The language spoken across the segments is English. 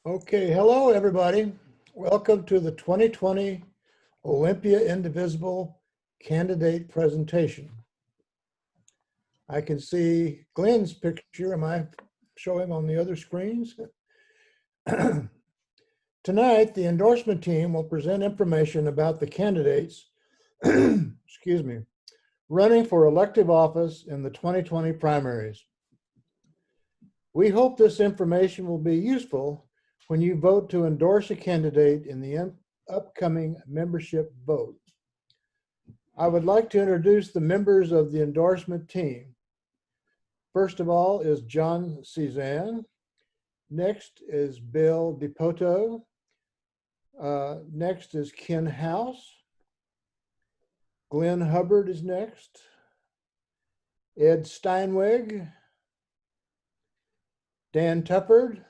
Okay, hello everybody. Welcome to the 2020 Olympia Indivisible candidate presentation. I can see Glenn's picture. Am I showing on the other screens? Tonight, the endorsement team will present information about the candidates, excuse me, running for elective office in the 2020 primaries. We hope this information will be useful when you vote to endorse a candidate in the upcoming membership vote. I would like to introduce the members of the endorsement team. First of all is John Cezanne. Next is Bill DePoto. Next is Ken House. Glenn Hubbard is next. Ed Steinweg. Dan Tuppard.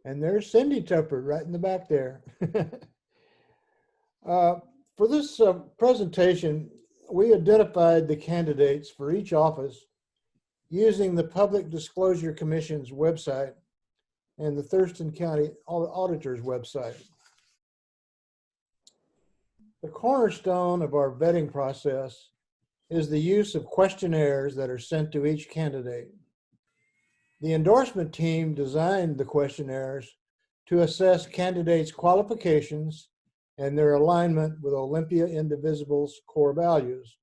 And there's Cindy Tuppard right in the back there. For this presentation, we identified the candidates for each office using the Public Disclosure Commission's website and the Thurston County Auditor's website. The cornerstone of our vetting process is the use of questionnaires that are sent to each candidate. The endorsement team designed the questionnaires to assess candidates' qualifications and their alignment with Olympia Indivisible's core values.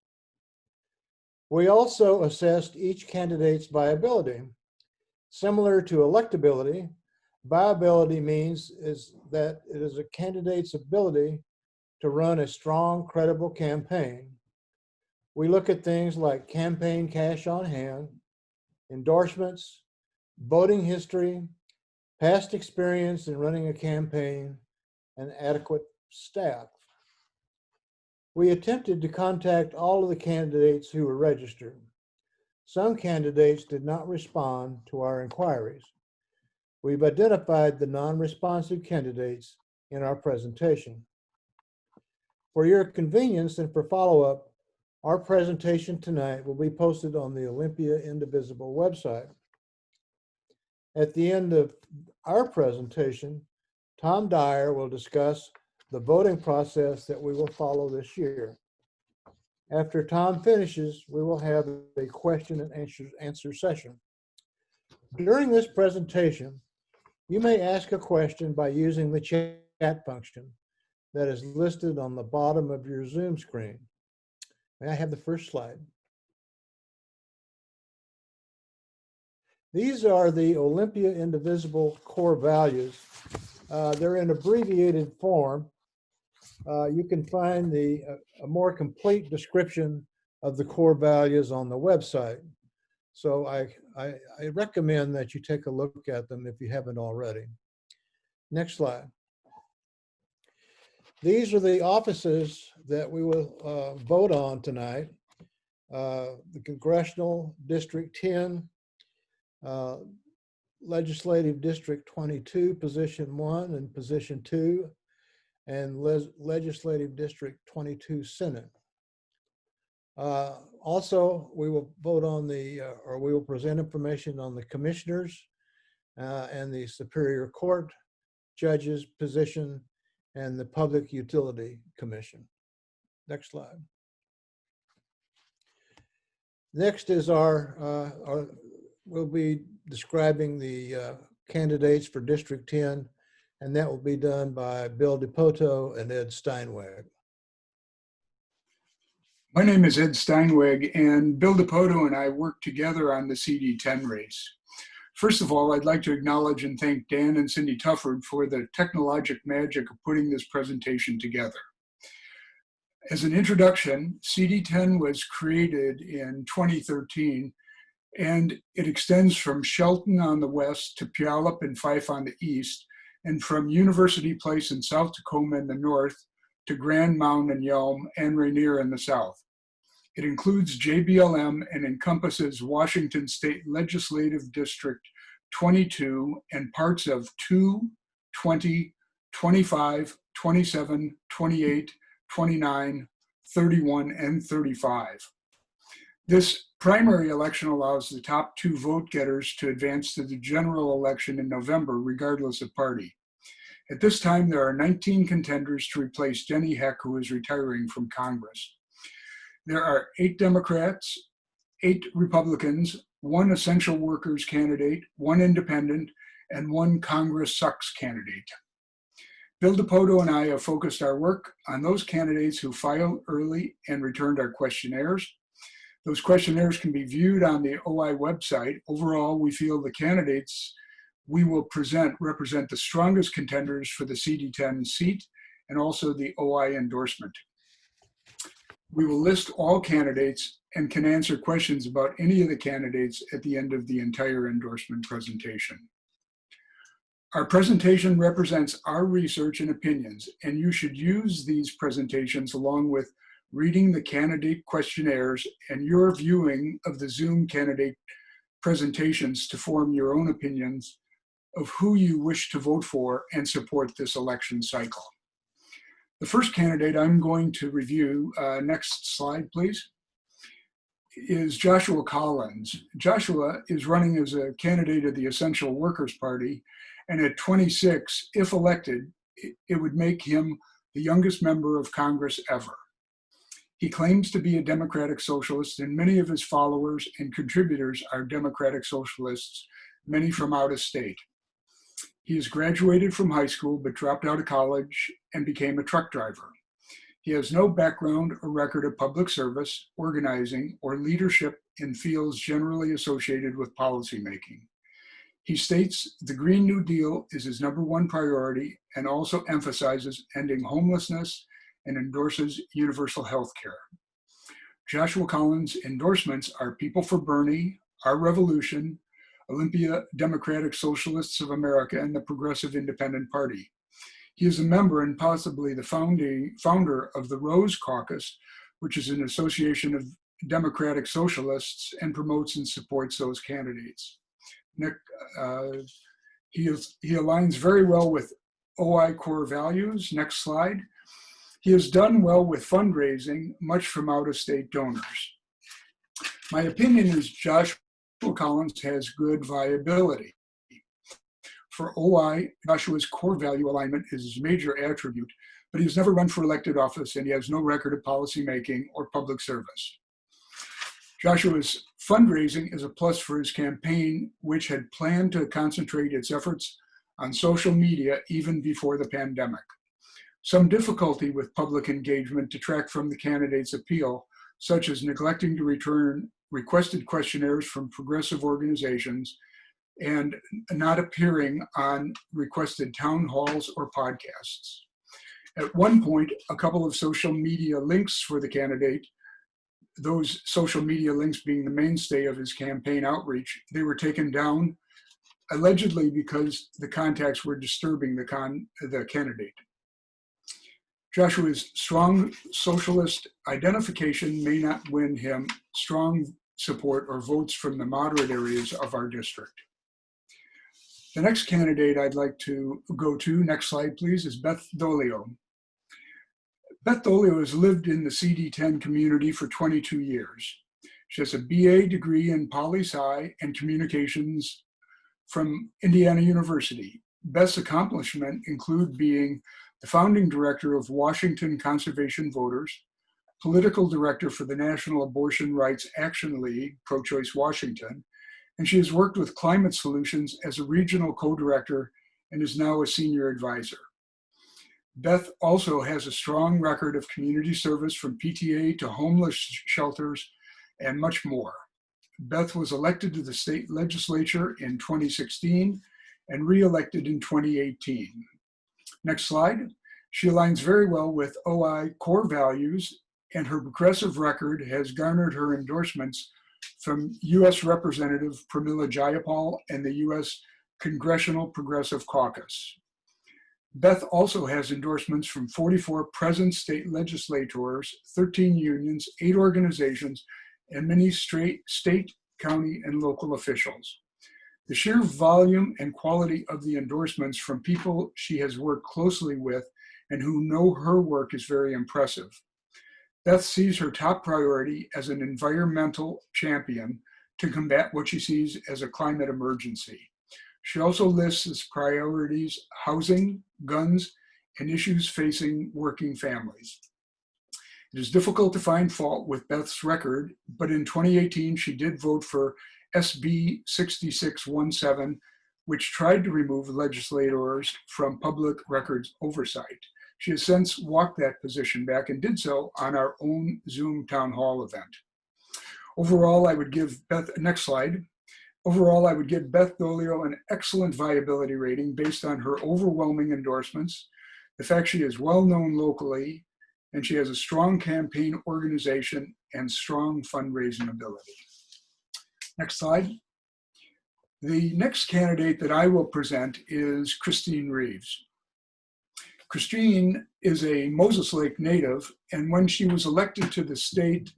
We also assessed each candidate's viability. Similar to electability, viability means that it is a candidate's ability to run a strong, credible campaign. We look at things like campaign cash on hand, endorsements, voting history, past experience in running a campaign, and adequate staff. We attempted to contact all of the candidates who were registered. Some candidates did not respond to our inquiries. We've identified the non-responsive candidates in our presentation. For your convenience and for follow-up, our presentation tonight will be posted on the Olympia Indivisible website. At the end of our presentation, Tom Dyer will discuss the voting process that we will follow this year. After Tom finishes, we will have a question and answer session. During this presentation, you may ask a question by using the chat function that is listed on the bottom of your Zoom screen. May I have the first slide? These are the Olympia Indivisible core values. They're in abbreviated form. You can find a more complete description of the core values on the website. So I recommend that you take a look at them if you haven't already. Next slide. These are the offices that we will vote on tonight. The Congressional District 10, Legislative District 22, Position 1 and Position 2, and Legislative District 22 Senate. Also, we will vote on or we will present information on the commissioners and the Superior Court judges position and the Public Utility Commission. Next slide. Next is we'll be describing the candidates for District 10, and that will be done by Bill DePoto and Ed Steinweg. My name is Ed Steinweg, and Bill DePoto and I work together on the CD10 race. First of all, I'd like to acknowledge and thank Dan and Cindy Tufford for the technologic magic of putting this presentation together. As an introduction, CD10 was created in 2013, and it extends from Shelton on the west to Puyallup and Fife on the east, and from University Place in South Tacoma in the north to Grand Mound and Yelm and Rainier in the south. It includes JBLM and encompasses Washington State Legislative District 22 and parts of 2, 20, 25, 27, 28, 29, 31, and 35. This primary election allows the top 2 vote getters to advance to the general election in November, regardless of party. At this time, there are 19 contenders to replace Jenny Heck, who is retiring from Congress. There are 8 Democrats, 8 Republicans, 1 essential workers candidate, 1 independent, and 1 Congress sucks candidate. Bill DePoto and I have focused our work on those candidates who filed early and returned our questionnaires. Those questionnaires can be viewed on the OI website. Overall, we feel the candidates we will represent the strongest contenders for the CD10 seat and also the OI endorsement. We will list all candidates and can answer questions about any of the candidates at the end of the entire endorsement presentation. Our presentation represents our research and opinions, and you should use these presentations along with reading the candidate questionnaires and your viewing of the Zoom candidate presentations to form your own opinions of who you wish to vote for and support this election cycle. The first candidate I'm going to review, next slide please, is Joshua Collins. Joshua is running as a candidate of the Essential Workers Party, and at 26, if elected, it would make him the youngest member of Congress ever. He claims to be a democratic socialist, and many of his followers and contributors are democratic socialists, many from out of state. He has graduated from high school but dropped out of college and became a truck driver. He has no background or record of public service, organizing, or leadership in fields generally associated with policymaking. He states the Green New Deal is his #1 priority and also emphasizes ending homelessness and endorses universal health care. Joshua Collins' endorsements are People for Bernie, Our Revolution, Olympia Democratic Socialists of America, and the Progressive Independent Party. He is a member and possibly the founder of the Rose Caucus, which is an association of democratic socialists and promotes and supports those candidates. He aligns very well with OI core values. Next slide. He has done well with fundraising, much from out-of-state donors. My opinion is Joshua Collins has good viability. For OI, Joshua's core value alignment is his major attribute, but he has never run for elected office and he has no record of policymaking or public service. Joshua's fundraising is a plus for his campaign, which had planned to concentrate its efforts on social media even before the pandemic. Some difficulty with public engagement detract from the candidate's appeal, such as neglecting to return requested questionnaires from progressive organizations and not appearing on requested town halls or podcasts. At one point, a couple of social media links for the candidate, those social media links being the mainstay of his campaign outreach, they were taken down, allegedly because the contacts were disturbing the candidate. Joshua's strong socialist identification may not win him strong support or votes from the moderate areas of our district. The next candidate I'd like to go to, next slide please, is Beth Dolio. Beth Dolio has lived in the CD10 community for 22 years. She has a BA degree in poli-sci and communications from Indiana University. Beth's accomplishments include being the founding director of Washington Conservation Voters, political director for the National Abortion Rights Action League, Pro-Choice Washington, and she has worked with Climate Solutions as a regional co-director and is now a senior advisor. Beth also has a strong record of community service from PTA to homeless shelters and much more. Beth was elected to the state legislature in 2016 and re-elected in 2018. Next slide. She aligns very well with OI core values, and her progressive record has garnered her endorsements from U.S. Representative Pramila Jayapal and the U.S. Congressional Progressive Caucus. Beth also has endorsements from 44 present state legislators, 13 unions, 8 organizations, and many state, county, and local officials. The sheer volume and quality of the endorsements from people she has worked closely with and who know her work is very impressive. Beth sees her top priority as an environmental champion to combat what she sees as a climate emergency. She also lists as priorities housing, guns, and issues facing working families. It is difficult to find fault with Beth's record, but in 2018, she did vote for SB 6617, which tried to remove legislators from public records oversight. She has since walked that position back and did so on our own Zoom town hall event. Overall, I would give Beth, next slide. Overall, I would give Beth Dolio an excellent viability rating based on her overwhelming endorsements, the fact she is well known locally, and she has a strong campaign organization and strong fundraising ability. Next slide. The next candidate that I will present is Christine Reeves. Christine is a Moses Lake native, and when she was elected to the state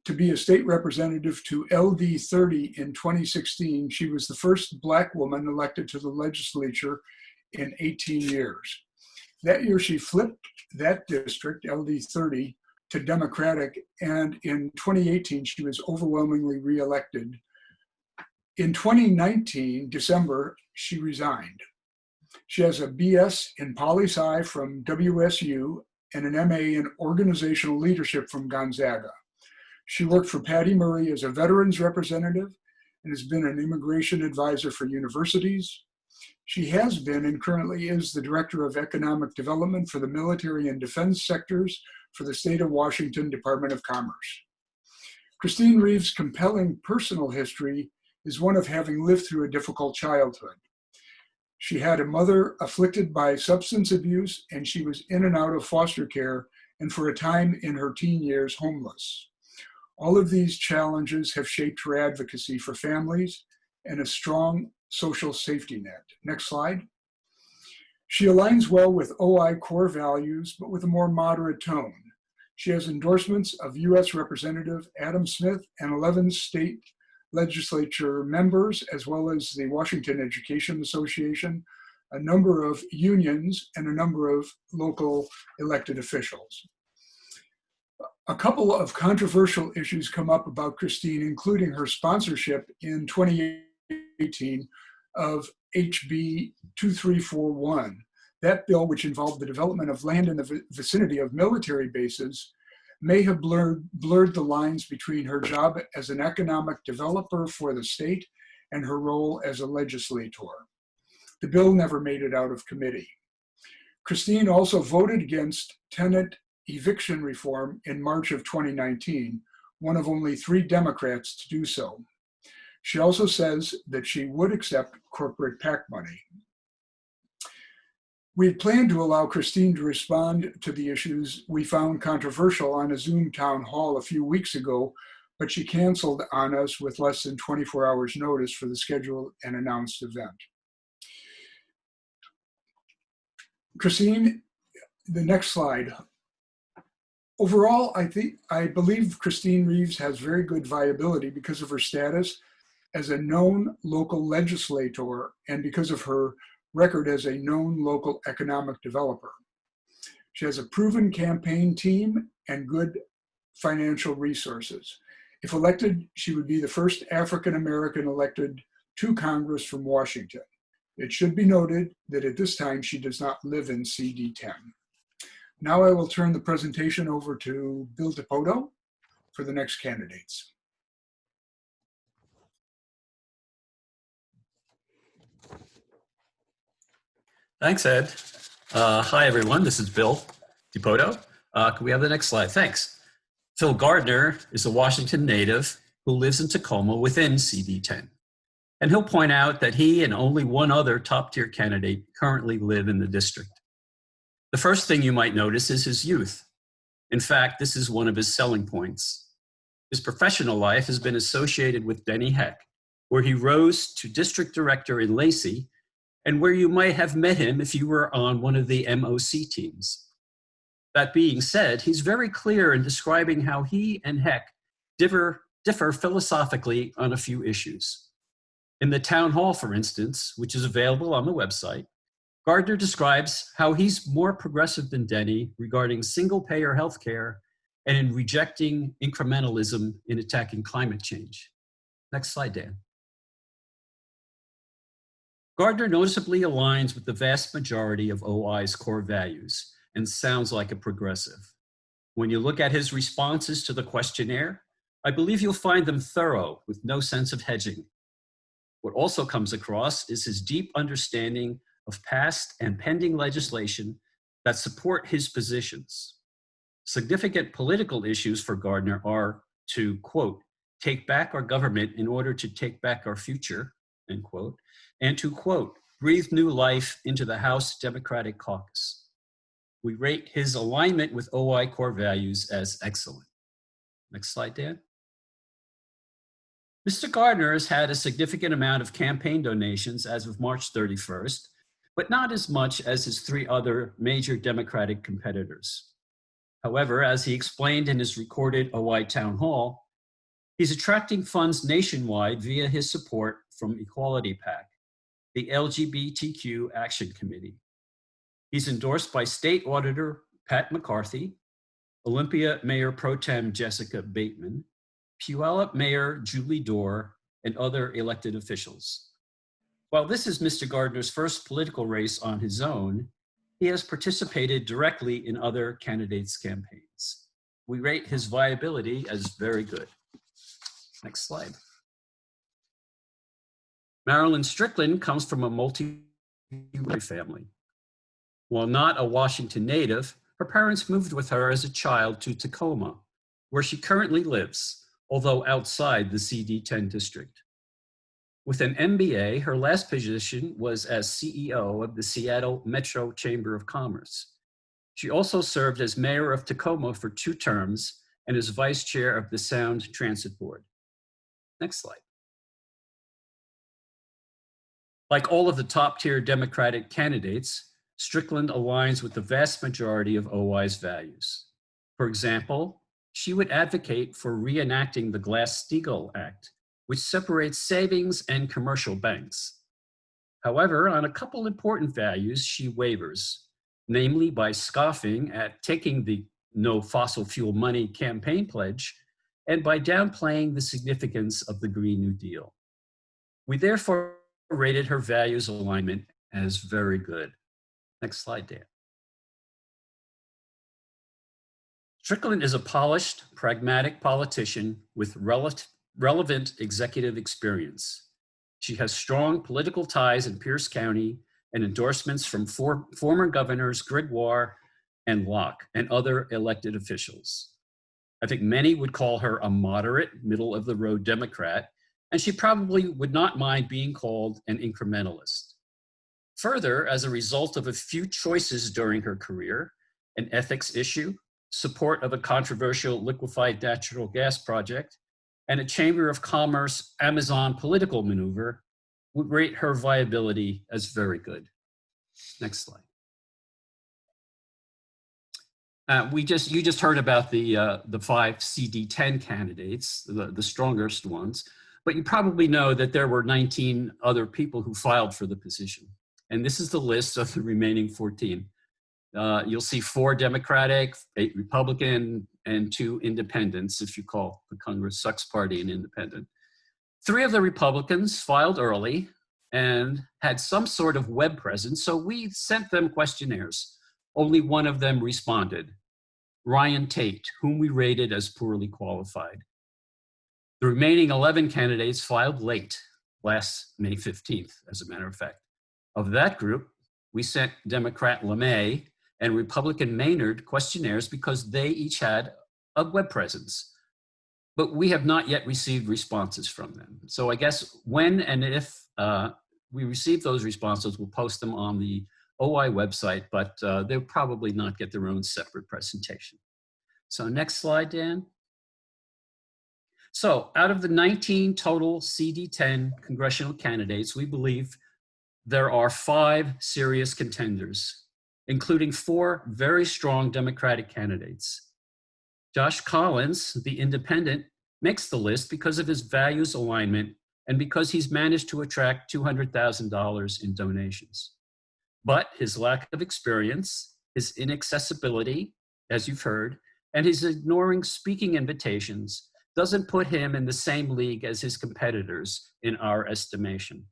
to be a state representative to LD 30 in 2016, she was the first Black woman elected to the legislature in 18 years. That year, she flipped that district, LD 30, to Democratic, and in 2018, she was overwhelmingly reelected. In 2019, December, she resigned. She has a BS in Poli-Sci from WSU and an MA in organizational leadership from Gonzaga. She worked for Patty Murray as a veterans representative and has been an immigration advisor for universities. She has been and currently is the Director of Economic Development for the military and defense sectors for the State of Washington Department of Commerce. Christine Reeves' compelling personal history is one of having lived through a difficult childhood. She had a mother afflicted by substance abuse, and she was in and out of foster care, and for a time in her teen years, homeless. All of these challenges have shaped her advocacy for families and a strong social safety net. Next slide. She aligns well with OI core values, but with a more moderate tone. She has endorsements of U.S. Representative Adam Smith and 11 state legislature members, as well as the Washington Education Association, a number of unions, and a number of local elected officials. A couple of controversial issues come up about Christine, including her sponsorship in 2018 of HB 2341. That bill, which involved the development of land in the vicinity of military bases, may have blurred the lines between her job as an economic developer for the state and her role as a legislator. The bill never made it out of committee. Christine also voted against tenant eviction reform in March of 2019, one of only 3 Democrats to do so. She also says that she would accept corporate PAC money. We had planned to allow Christine to respond to the issues we found controversial on a Zoom town hall a few weeks ago, but she canceled on us with less than 24 hours notice for the scheduled and announced event. Christine, the next slide. Overall, I believe Christine Reeves has very good viability because of her status as a known local legislator and because of her record as a known local economic developer. She has a proven campaign team and good financial resources. If elected, she would be the first African-American elected to Congress from Washington. It should be noted that at this time, she does not live in CD10. Now I will turn the presentation over to Bill DePoto for the next candidates. Thanks, Ed. Hi, everyone. This is Bill DePoto. Can we have the next slide? Thanks. Phil Gardner is a Washington native who lives in Tacoma within CD10. And he'll point out that he and only one other top-tier candidate currently live in the district. The first thing you might notice is his youth. In fact, this is one of his selling points. His professional life has been associated with Denny Heck, where he rose to district director in Lacey, and where you might have met him if you were on one of the MOC teams. That being said, he's very clear in describing how he and Heck differ philosophically on a few issues. In the town hall, for instance, which is available on the website, Gardner describes how he's more progressive than Denny regarding single-payer healthcare and in rejecting incrementalism in attacking climate change. Next slide, Dan. Gardner noticeably aligns with the vast majority of OI's core values and sounds like a progressive. When you look at his responses to the questionnaire, I believe you'll find them thorough with no sense of hedging. What also comes across is his deep understanding of past and pending legislation that support his positions. Significant political issues for Gardner are to, quote, take back our government in order to take back our future, end quote, and to, quote, breathe new life into the House Democratic Caucus. We rate his alignment with OI core values as excellent. Next slide, Dan. Mr. Gardner has had a significant amount of campaign donations as of March 31st, but not as much as his three other major Democratic competitors. However, as he explained in his recorded OI town hall, he's attracting funds nationwide via his support from Equality PAC, the LGBTQ Action Committee. He's endorsed by State Auditor Pat McCarthy, Olympia Mayor Pro Tem Jessica Bateman, Puyallup Mayor Julie Dorr, and other elected officials. While this is Mr. Gardner's first political race on his own, he has participated directly in other candidates' campaigns. We rate his viability as very good. Next slide. Marilyn Strickland comes from a multi-racial family. While not a Washington native, her parents moved with her as a child to Tacoma, where she currently lives, although outside the CD10 district. With an MBA, her last position was as CEO of the Seattle Metro Chamber of Commerce. She also served as mayor of Tacoma for 2 terms and as vice chair of the Sound Transit Board. Next slide. Like all of the top-tier Democratic candidates, Strickland aligns with the vast majority of OI's values. For example, she would advocate for reenacting the Glass-Steagall Act, which separates savings and commercial banks. However, on a couple important values, she wavers, namely by scoffing at taking the No Fossil Fuel Money campaign pledge and by downplaying the significance of the Green New Deal. We therefore rated her values alignment as very good. Next slide, Dan. Strickland is a polished, pragmatic politician with relevant executive experience. She has strong political ties in Pierce County and endorsements from former governors Gregoire and Locke and other elected officials. I think many would call her a moderate, middle-of-the-road Democrat, and she probably would not mind being called an incrementalist. Further, as a result of a few choices during her career, an ethics issue, support of a controversial liquefied natural gas project, and a Chamber of Commerce Amazon political maneuver, would rate her viability as very good. Next slide. You just heard about the 5 CD10 candidates, the strongest ones, but you probably know that there were 19 other people who filed for the position. And this is the list of the remaining 14. You'll see 4 Democratic, 8 Republican, and 2 independents, if you call the Congress Sucks Party an independent. 3 of the Republicans filed early and had some sort of web presence, so we sent them questionnaires. Only one of them responded, Ryan Tate, whom we rated as poorly qualified. The remaining 11 candidates filed late, last May 15th, as a matter of fact. Of that group, we sent Democrat LeMay and Republican Maynard questionnaires because they each had a web presence. But we have not yet received responses from them. So I guess when and if we receive those responses, we'll post them on the OI website, but they'll probably not get their own separate presentation. So next slide, Dan. So out of the 19 total CD10 congressional candidates, we believe there are 5 serious contenders, including 4 very strong Democratic candidates. Josh Collins, the independent, makes the list because of his values alignment and because he's managed to attract $200,000 in donations. But his lack of experience, his inaccessibility, as you've heard, and his ignoring speaking invitations doesn't put him in the same league as his competitors in our estimation.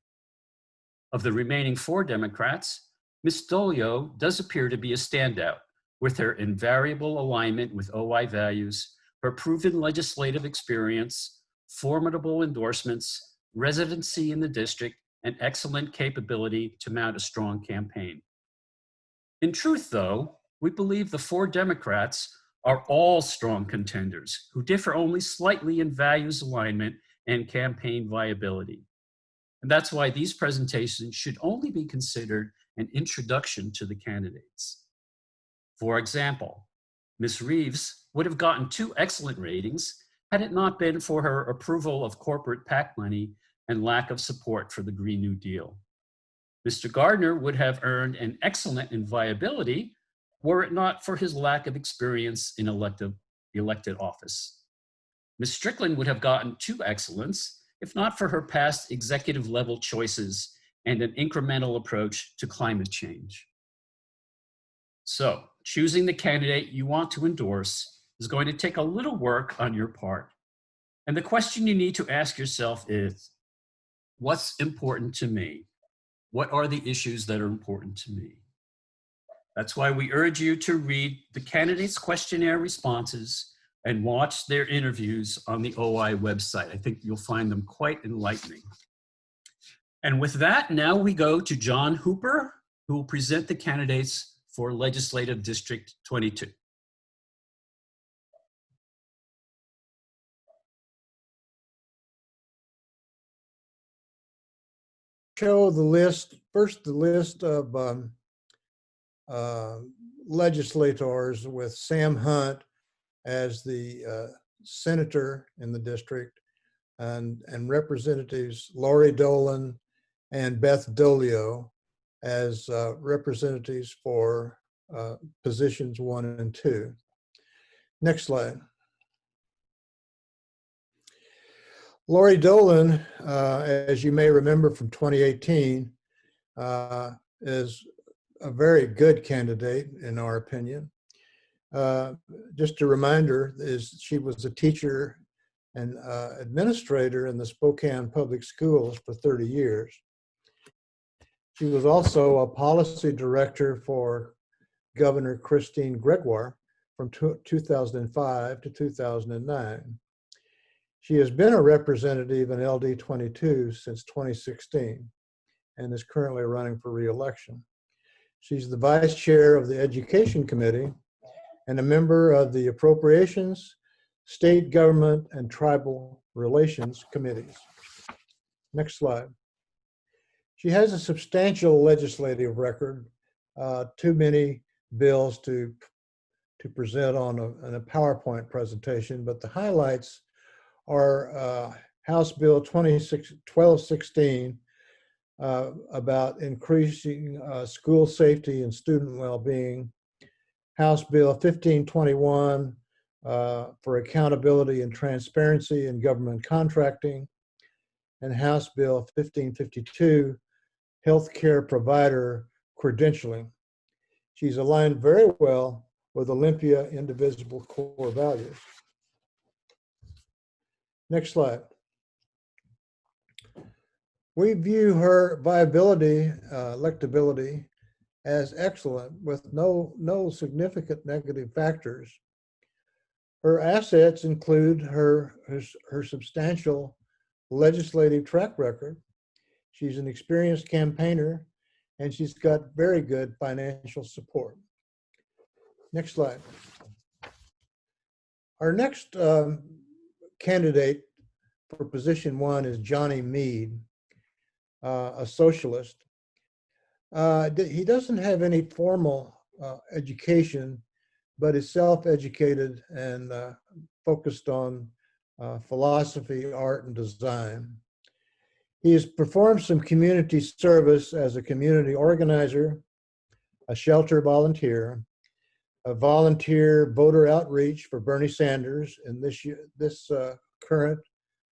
Of the remaining 4 Democrats, Ms. Dolio does appear to be a standout, with her invariable alignment with OI values, her proven legislative experience, formidable endorsements, residency in the district, and excellent capability to mount a strong campaign. In truth, though, we believe the 4 Democrats are all strong contenders who differ only slightly in values alignment and campaign viability. And that's why these presentations should only be considered an introduction to the candidates. For example, Ms. Reeves would have gotten 2 excellent ratings had it not been for her approval of corporate PAC money and lack of support for the Green New Deal. Mr. Gardner would have earned an excellent in viability were it not for his lack of experience in elected office. Ms. Strickland would have gotten 2 excellents if not for her past executive level choices and an incremental approach to climate change. So, choosing the candidate you want to endorse is going to take a little work on your part. And the question you need to ask yourself is, what's important to me? What are the issues that are important to me? That's why we urge you to read the candidates' questionnaire responses and watch their interviews on the OI website. I think you'll find them quite enlightening. And with that, now we go to John Hooper, who will present the candidates for Legislative District 22. Show the list, first the list of legislators with Sam Hunt as the senator in the district and Representatives Lori Dolan and Beth Dolio as representatives for positions 1 and 2. Next slide. Lori Dolan, as you may remember from 2018, is a very good candidate in our opinion. Just a reminder is she was a teacher and administrator in the Spokane Public Schools for 30 years. She was also a policy director for Governor Christine Gregoire from 2005 to 2009. She has been a representative in LD 22 since 2016 and is currently running for re-election. She's the vice chair of the Education Committee and a member of the Appropriations, State Government, and Tribal Relations Committees. Next slide. She has a substantial legislative record, too many bills to present on a PowerPoint presentation, but the highlights are House Bill 1216 about increasing school safety and student well-being, House Bill 1521 for accountability and transparency in government contracting, and House Bill 1552, healthcare provider credentialing. She's aligned very well with Olympia Indivisible core values. Next slide. We view her viability, electability as excellent with no significant negative factors. Her assets include her substantial legislative track record. She's an experienced campaigner and she's got very good financial support. Next slide. Our next candidate for position 1 is Johnny Mead, a socialist. He doesn't have any formal education, but is self-educated and focused on philosophy, art, and design. He has performed some community service as a community organizer, a shelter volunteer, a volunteer voter outreach for Bernie Sanders in this current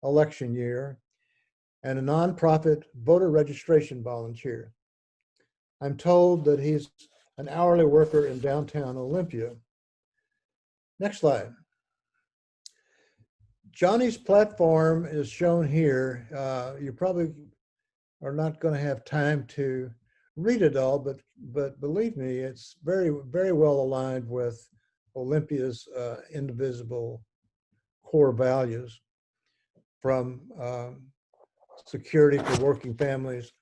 election year, and a nonprofit voter registration volunteer. I'm told that he's an hourly worker in downtown Olympia. Next slide. Johnny's platform is shown here. You probably are not going to have time to read it all, but believe me, it's very, very well aligned with Olympia's Indivisible core values, from security for working families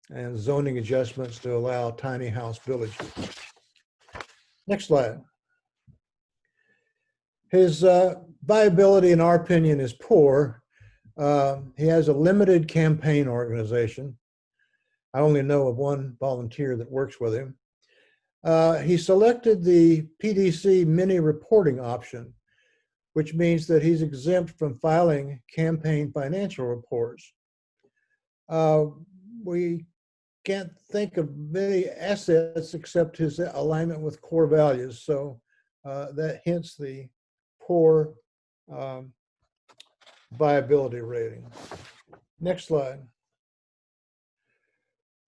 and zoning adjustments to allow tiny house villages. Next slide. His viability, in our opinion, is poor. He has a limited campaign organization. I only know of one volunteer that works with him. He selected the PDC mini reporting option, which means that he's exempt from filing campaign financial reports. We can't think of many assets except his alignment with core values, so that hints the poor viability rating. Next slide.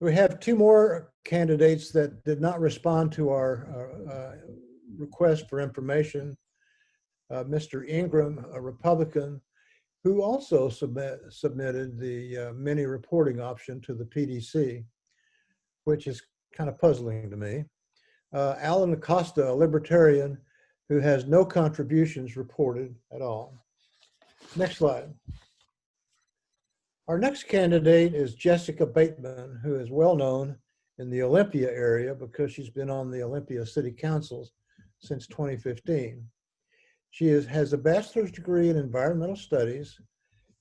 We have two more candidates that did not respond to our request for information. Mr. Ingram, a Republican, who also submitted the mini reporting option to the PDC, which is kind of puzzling to me. Alan Acosta, a Libertarian, who has no contributions reported at all. Next slide. Our next candidate is Jessica Bateman, who is well known in the Olympia area because she's been on the Olympia City Councils since 2015. She has a bachelor's degree in environmental studies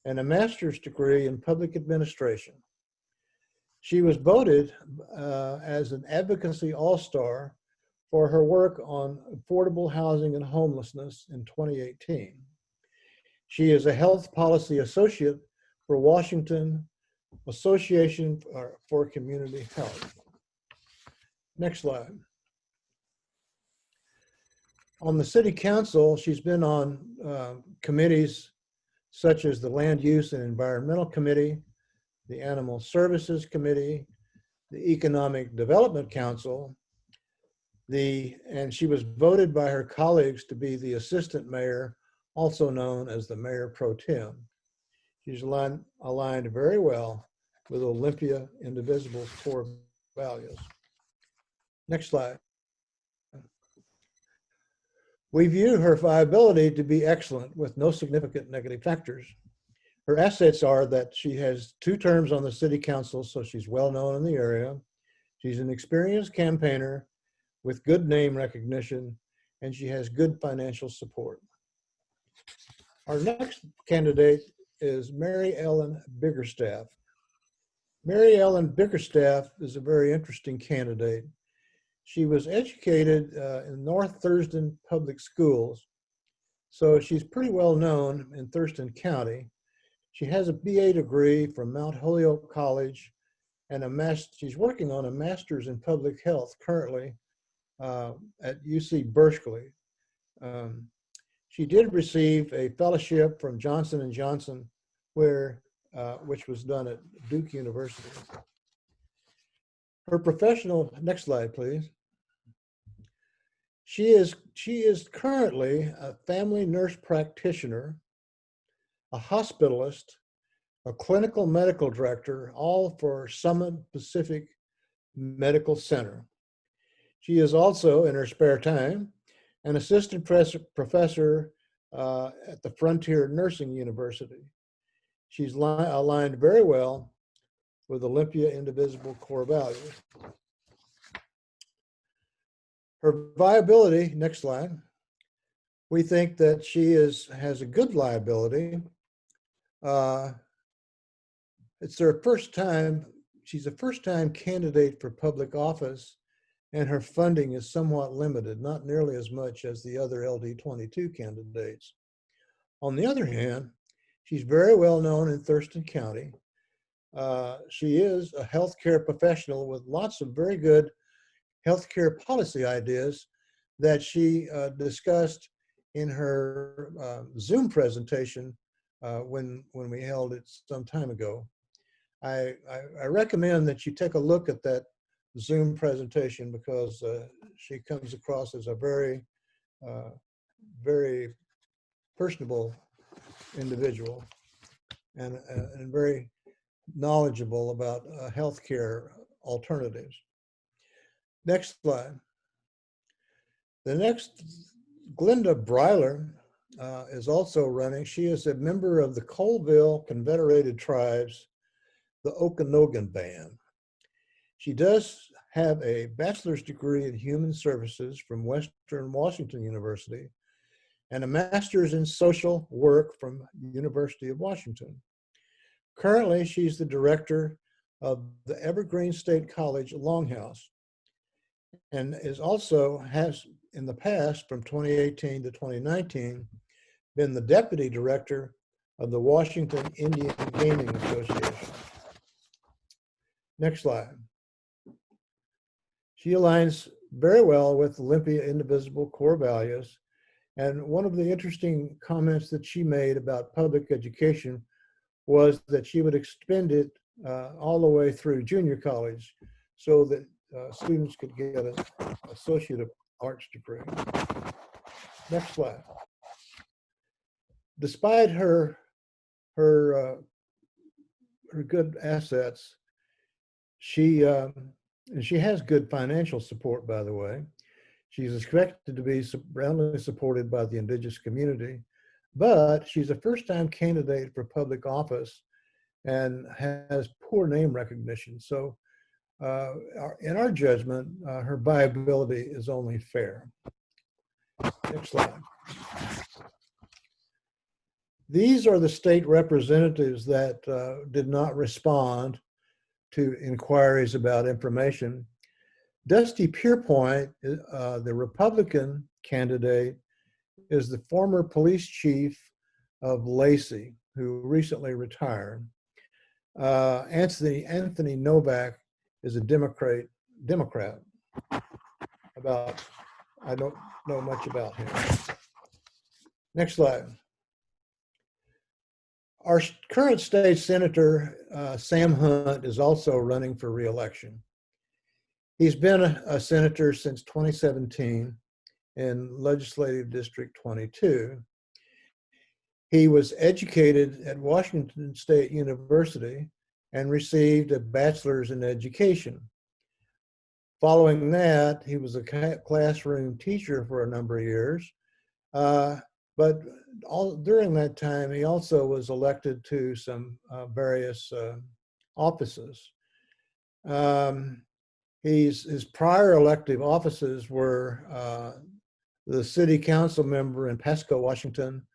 and a master's degree in public administration. She was voted as an advocacy all-star for her work on affordable housing and homelessness in 2018. She is a health policy associate for Washington Association for Community Health. Next slide. On the City Council, she's been on committees such as the Land Use and Environmental Committee, the Animal Services Committee, the Economic Development Council, and she was voted by her colleagues to be the assistant mayor, also known as the mayor pro tem. She's aligned very well with Olympia Indivisible's core values. Next slide. We view her viability to be excellent with no significant negative factors. Her assets are that she has 2 terms on the city council, so she's well known in the area. She's an experienced campaigner with good name recognition, and she has good financial support. Our next candidate is Mary Ellen Biggerstaff. Mary Ellen Biggerstaff is a very interesting candidate. She was educated in North Thurston Public Schools, so she's pretty well known in Thurston County. She has a BA degree from Mount Holyoke College and she's working on a master's in public health currently at UC Berkeley. She did receive a fellowship from Johnson & Johnson, which was done at Duke University. Her professional, next slide, please. She is currently a family nurse practitioner, a hospitalist, a clinical medical director, all for Summit Pacific Medical Center. She is also, in her spare time, an assistant professor at the Frontier Nursing University. She's aligned very well with Olympia Indivisible core values. Her viability, next slide. We think that she has a good viability. It's her first time, she's a first-time candidate for public office, and her funding is somewhat limited, not nearly as much as the other LD22 candidates. On the other hand, she's very well known in Thurston County. She is a healthcare professional with lots of very good healthcare policy ideas that she discussed in her Zoom presentation when we held it some time ago. I recommend that you take a look at that Zoom presentation because she comes across as a very very personable individual and very knowledgeable about healthcare alternatives. Next slide. The next, Glenda Breiler is also running. She is a member of the Colville Confederated Tribes, the Okanogan Band. She does have a bachelor's degree in human services from Western Washington University and a master's in social work from University of Washington. Currently, she's the director of the Evergreen State College Longhouse and has in the past, from 2018 to 2019, been the deputy director of the Washington Indian Gaming Association. Next slide. She aligns very well with Olympia Indivisible core values. And one of the interesting comments that she made about public education was that she would extend it all the way through junior college so that students could get an Associate of Arts degree. Next slide. Despite her good assets, she has good financial support, by the way. She's expected to be roundly supported by the indigenous community, but she's a first-time candidate for public office and has poor name recognition. So in our judgment, her viability is only fair. Next slide. These are the state representatives that did not respond to inquiries about information. Dusty Pierpoint, the Republican candidate, is the former police chief of Lacey, who recently retired. Anthony Novak is a Democrat. I don't know much about him. Next slide. Our current state senator, Sam Hunt, is also running for re-election. He's been a senator since 2017 in Legislative District 22. He was educated at Washington State University and received a bachelor's in education. Following that, he was a classroom teacher for a number of years, but during that time, he also was elected to some various offices. His prior elective offices were the city council member in Pasco, Washington.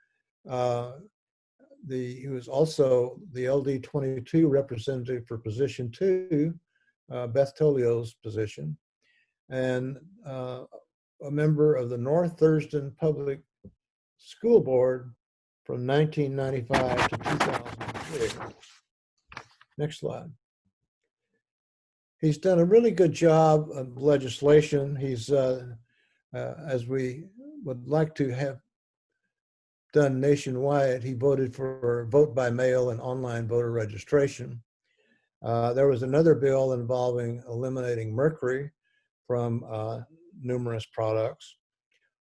He was also the LD 22 representative for position 2, Beth Tolio's position, and a member of the North Thurston Public School Board from 1995 to 2003. Next slide. He's done a really good job of legislation. He's, as we would like to have done nationwide, he voted for vote by mail and online voter registration. There was another bill involving eliminating mercury from numerous products.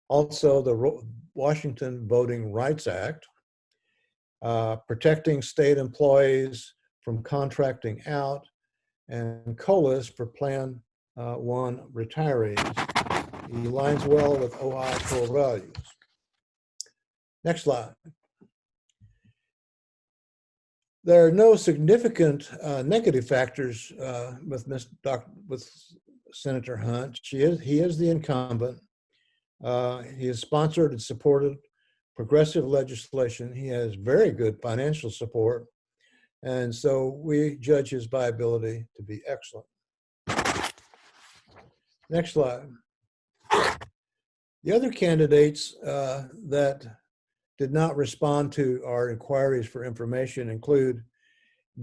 Also, the Washington Voting Rights Act, protecting state employees from contracting out, and COLAs for Plan 1 retirees. He aligns well with Ohio core values. Next slide. There are no significant negative factors with Senator Hunt. He is the incumbent. He has sponsored and supported progressive legislation. He has very good financial support. And so we judge his viability to be excellent. Next slide. The other candidates that did not respond to our inquiries for information include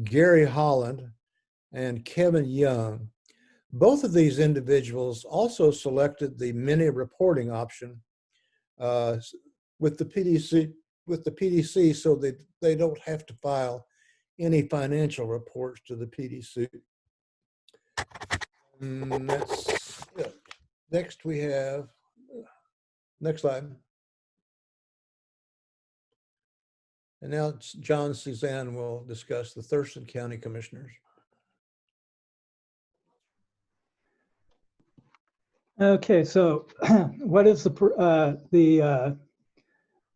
Gary Holland and Kevin Young. Both of these individuals also selected the mini reporting option with the PDC so that they don't have to file any financial reports to the PDC. That's it. Next we have, next slide. And now John Suzanne will discuss the Thurston County Commissioners. Okay, so what is the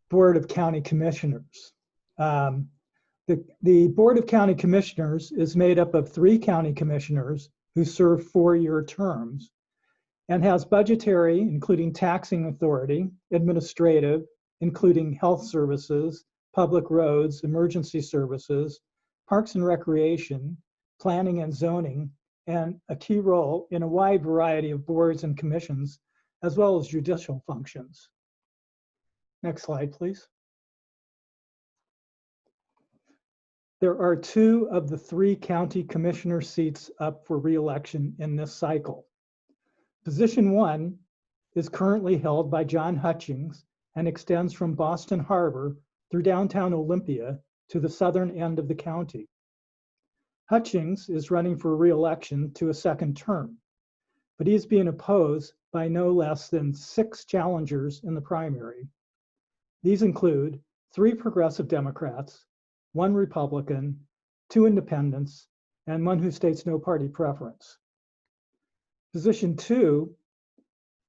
Board of County Commissioners? The Board of County Commissioners is made up of 3 county commissioners who serve 4-year terms and has budgetary, including taxing authority, administrative, including health services, public roads, emergency services, parks and recreation, planning and zoning, and a key role in a wide variety of boards and commissions, as well as judicial functions. Next slide, please. There are 2 of the 3 county commissioner seats up for re-election in this cycle. Position 1 is currently held by John Hutchings and extends from Boston Harbor through downtown Olympia to the southern end of the county. Hutchings is running for re-election to a 2nd term, but he's being opposed by no less than 6 challengers in the primary. These include 3 progressive Democrats, 1 Republican, 2 independents, and 1 who states no party preference. Position 2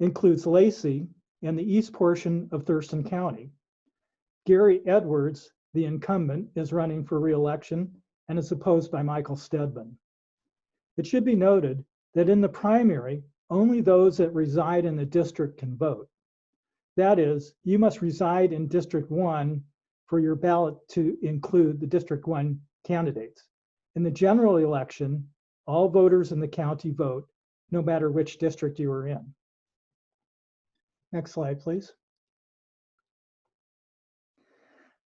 includes Lacey and the east portion of Thurston County. Gary Edwards, the incumbent, is running for re-election and is opposed by Michael Stedman. It should be noted that in the primary, only those that reside in the district can vote. That is, you must reside in District 1 for your ballot to include the District 1 candidates. In the general election, all voters in the county vote, no matter which district you are in. Next slide, please.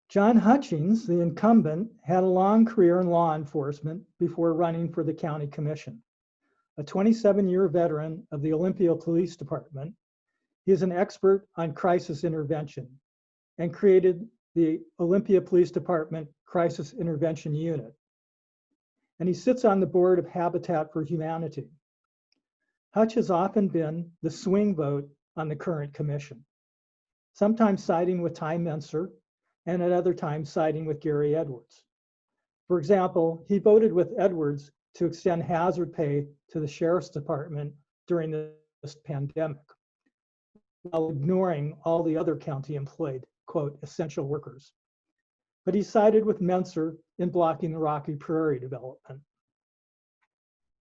John Hutchings, the incumbent, had a long career in law enforcement before running for the county commission. A 27-year veteran of the Olympia Police Department, he is an expert on crisis intervention and created the Olympia Police Department Crisis Intervention Unit. And he sits on the board of Habitat for Humanity. Hutch has often been the swing vote on the current commission, sometimes siding with Ty Menser and at other times siding with Gary Edwards. For example, he voted with Edwards to extend hazard pay to the Sheriff's Department during this pandemic, while ignoring all the other county employed, quote, essential workers. But he sided with Menser in blocking the Rocky Prairie development.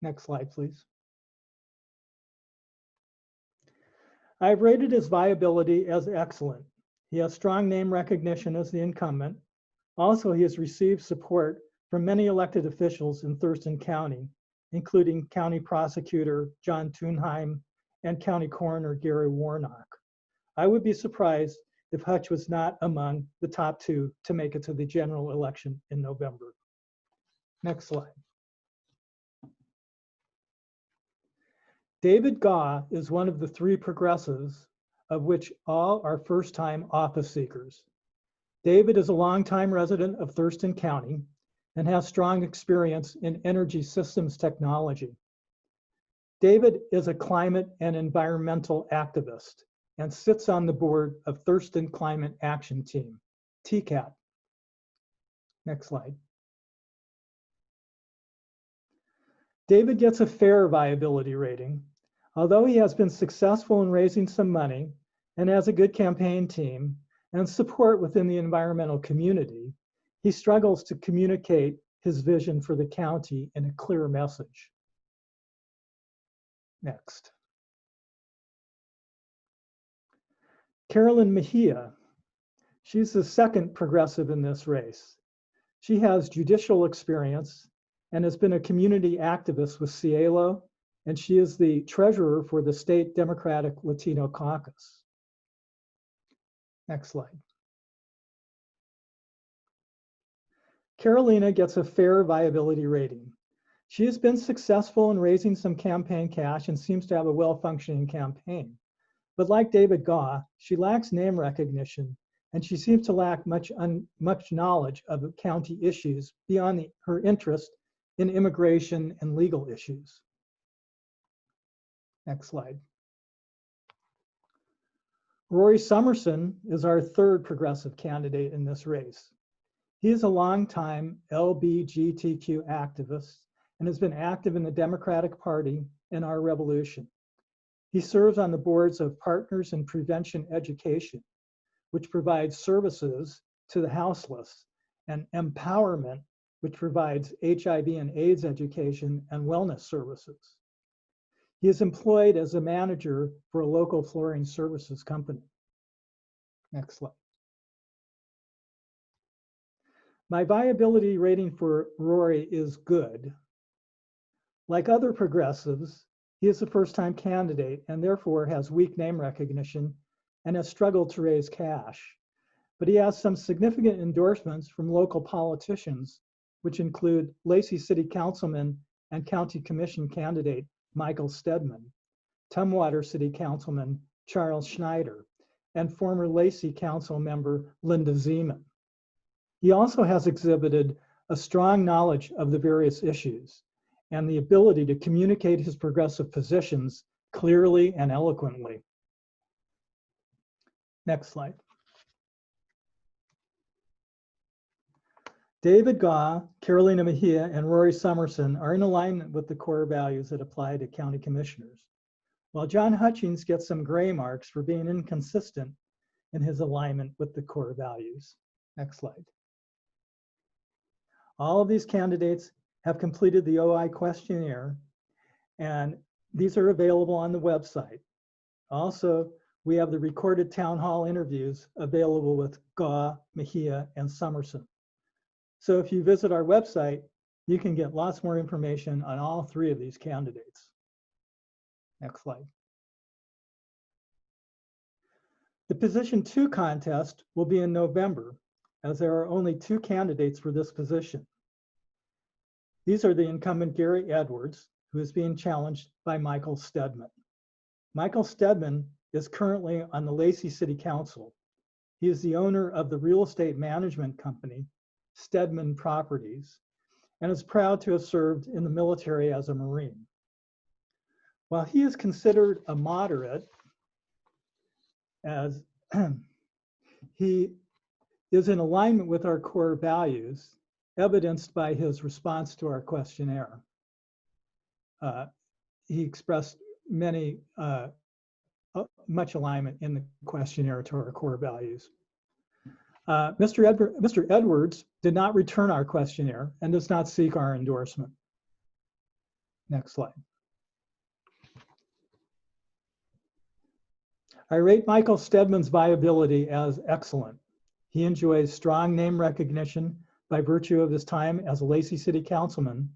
Next slide, please. I've rated his viability as excellent. He has strong name recognition as the incumbent. Also, he has received support from many elected officials in Thurston County, including County Prosecutor John Thunheim and County Coroner Gary Warnock. I would be surprised if Hutch was not among the top 2 to make it to the general election in November. Next slide. David Gaw is one of the 3 progressives, of which all are first-time office seekers. David is a longtime resident of Thurston County and has strong experience in energy systems technology. David is a climate and environmental activist and sits on the board of Thurston Climate Action Team, TCAT. Next slide. David gets a fair viability rating. Although he has been successful in raising some money and has a good campaign team and support within the environmental community, he struggles to communicate his vision for the county in a clear message. Next. Carolyn Mejia. She's the 2nd progressive in this race. She has judicial experience and has been a community activist with Cielo, and she is the treasurer for the State Democratic Latino Caucus. Next slide. Carolina gets a fair viability rating. She has been successful in raising some campaign cash and seems to have a well-functioning campaign. But like David Gaw, she lacks name recognition, and she seems to lack much knowledge of county issues beyond her interest in immigration and legal issues. Next slide. Rory Summerson is our 3rd progressive candidate in this race. He is a longtime LGBTQ activist and has been active in the Democratic Party and our revolution. He serves on the boards of Partners in Prevention Education, which provides services to the houseless, and Empowerment, which provides HIV and AIDS education and wellness services. He is employed as a manager for a local flooring services company. Next slide. My viability rating for Rory is good. Like other progressives, he is a first-time candidate and therefore has weak name recognition and has struggled to raise cash. But he has some significant endorsements from local politicians, which include Lacey City Councilman and County Commission candidate Michael Stedman, Tumwater City Councilman Charles Schneider, and former Lacey Council member Linda Zeman. He also has exhibited a strong knowledge of the various issues and the ability to communicate his progressive positions clearly and eloquently. Next slide. David Gaw, Carolina Mejia, and Rory Summerson are in alignment with the core values that apply to county commissioners, while John Hutchings gets some gray marks for being inconsistent in his alignment with the core values. Next slide. All of these candidates have completed the OI questionnaire, and these are available on the website. Also, we have the recorded town hall interviews available with Gaw, Mejia, and Summerson. So if you visit our website, you can get lots more information on all three of these candidates. Next slide. The position 2 contest will be in November, as there are only 2 candidates for this position. These are the incumbent Gary Edwards, who is being challenged by Michael Stedman. Michael Stedman is currently on the Lacey City Council. He is the owner of the real estate management company, Stedman Properties, and is proud to have served in the military as a Marine. While he is considered a moderate, as he is in alignment with our core values, evidenced by his response to our questionnaire. He expressed much alignment in the questionnaire to our core values. Mr. Edwards did not return our questionnaire and does not seek our endorsement. Next slide. I rate Michael Stedman's viability as excellent. He enjoys strong name recognition by virtue of his time as a Lacey City Councilman.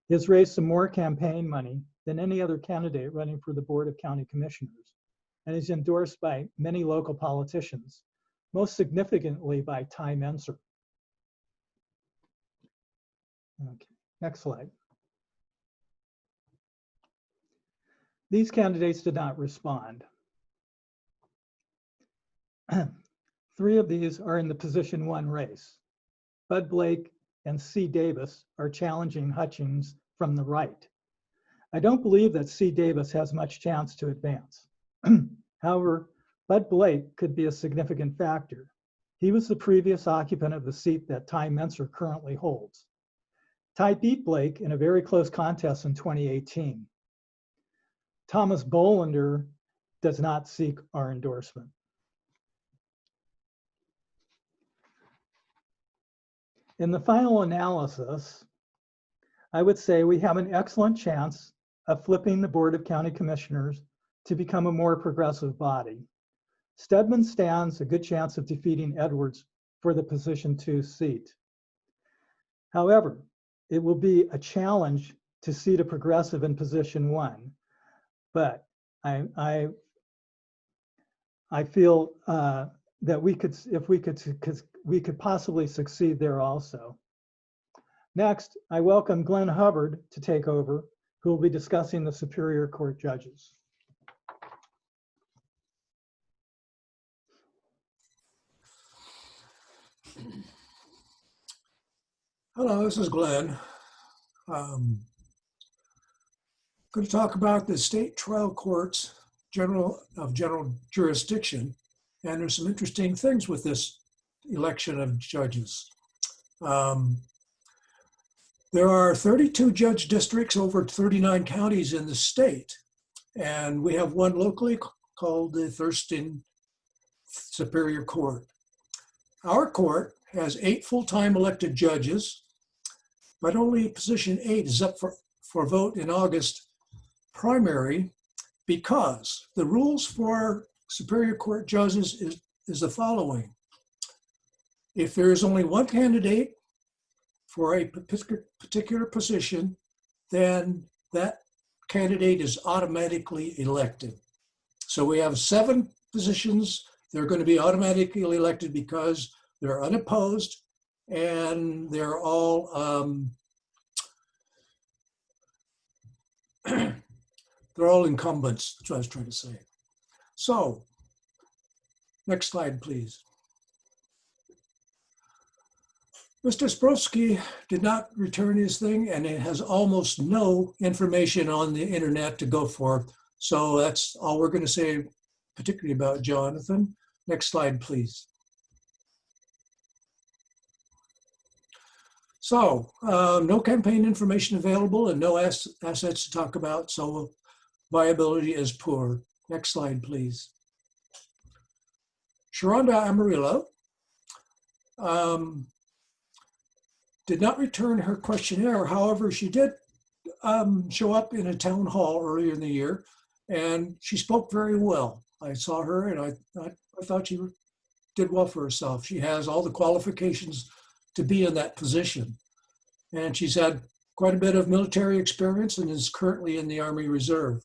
He has raised some more campaign money than any other candidate running for the Board of County Commissioners, and is endorsed by many local politicians, most significantly by Ty Menser. Okay, next slide. These candidates did not respond. 3 of these are in the position 1 race. Bud Blake and C. Davis are challenging Hutchings from the right. I don't believe that C. Davis has much chance to advance. However, Bud Blake could be a significant factor. He was the previous occupant of the seat that Ty Menser currently holds. Ty beat Blake in a very close contest in 2018. Thomas Bolander does not seek our endorsement. In the final analysis, I would say we have an excellent chance of flipping the Board of County Commissioners to become a more progressive body. Stedman stands a good chance of defeating Edwards for the position 2 seat. However, it will be a challenge to seat a progressive in position 1, but I feel that we could possibly succeed there also. Next, I welcome Glenn Hubbard to take over, who will be discussing the Superior Court judges. Hello, this is Glenn. Going to talk about the state trial courts general jurisdiction, and there's some interesting things with this election of judges. There are 32 judge districts over 39 counties in the state. And we have one locally called the Thurston Superior Court. Our court has 8 full-time elected judges, but only position 8 is up for vote in August primary, because the rules for Superior Court judges is the following. If there is only one candidate for a particular position, then that candidate is automatically elected. So we have 7 positions. They're going to be automatically elected because they're unopposed and they're all they're all incumbents. That's what I was trying to say. So, next slide, please. Mr. Sprosky did not return his thing, and it has almost no information on the internet to go for. So that's all we're going to say, particularly about Jonathan. Next slide, please. So no campaign information available and no assets to talk about. So viability is poor. Next slide, please. Sharonda Amarillo did not return her questionnaire. However, she did show up in a town hall earlier in the year, and she spoke very well. I saw her, and I thought she did well for herself. She has all the qualifications to be in that position, and she's had quite a bit of military experience and is currently in the Army Reserve.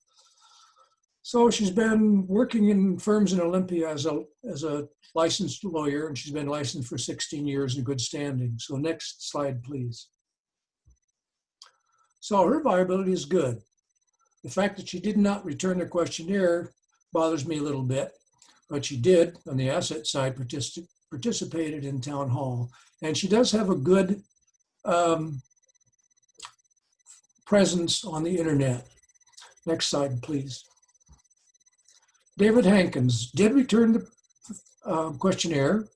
So she's been working in firms in Olympia as a licensed lawyer, and she's been licensed for 16 years in good standing. So next slide, please. So her viability is good. The fact that she did not return the questionnaire bothers me a little bit, but she did, on the asset side, participated in town hall. And she does have a good presence on the internet. Next slide, please. David Hankins did return the questionnaire.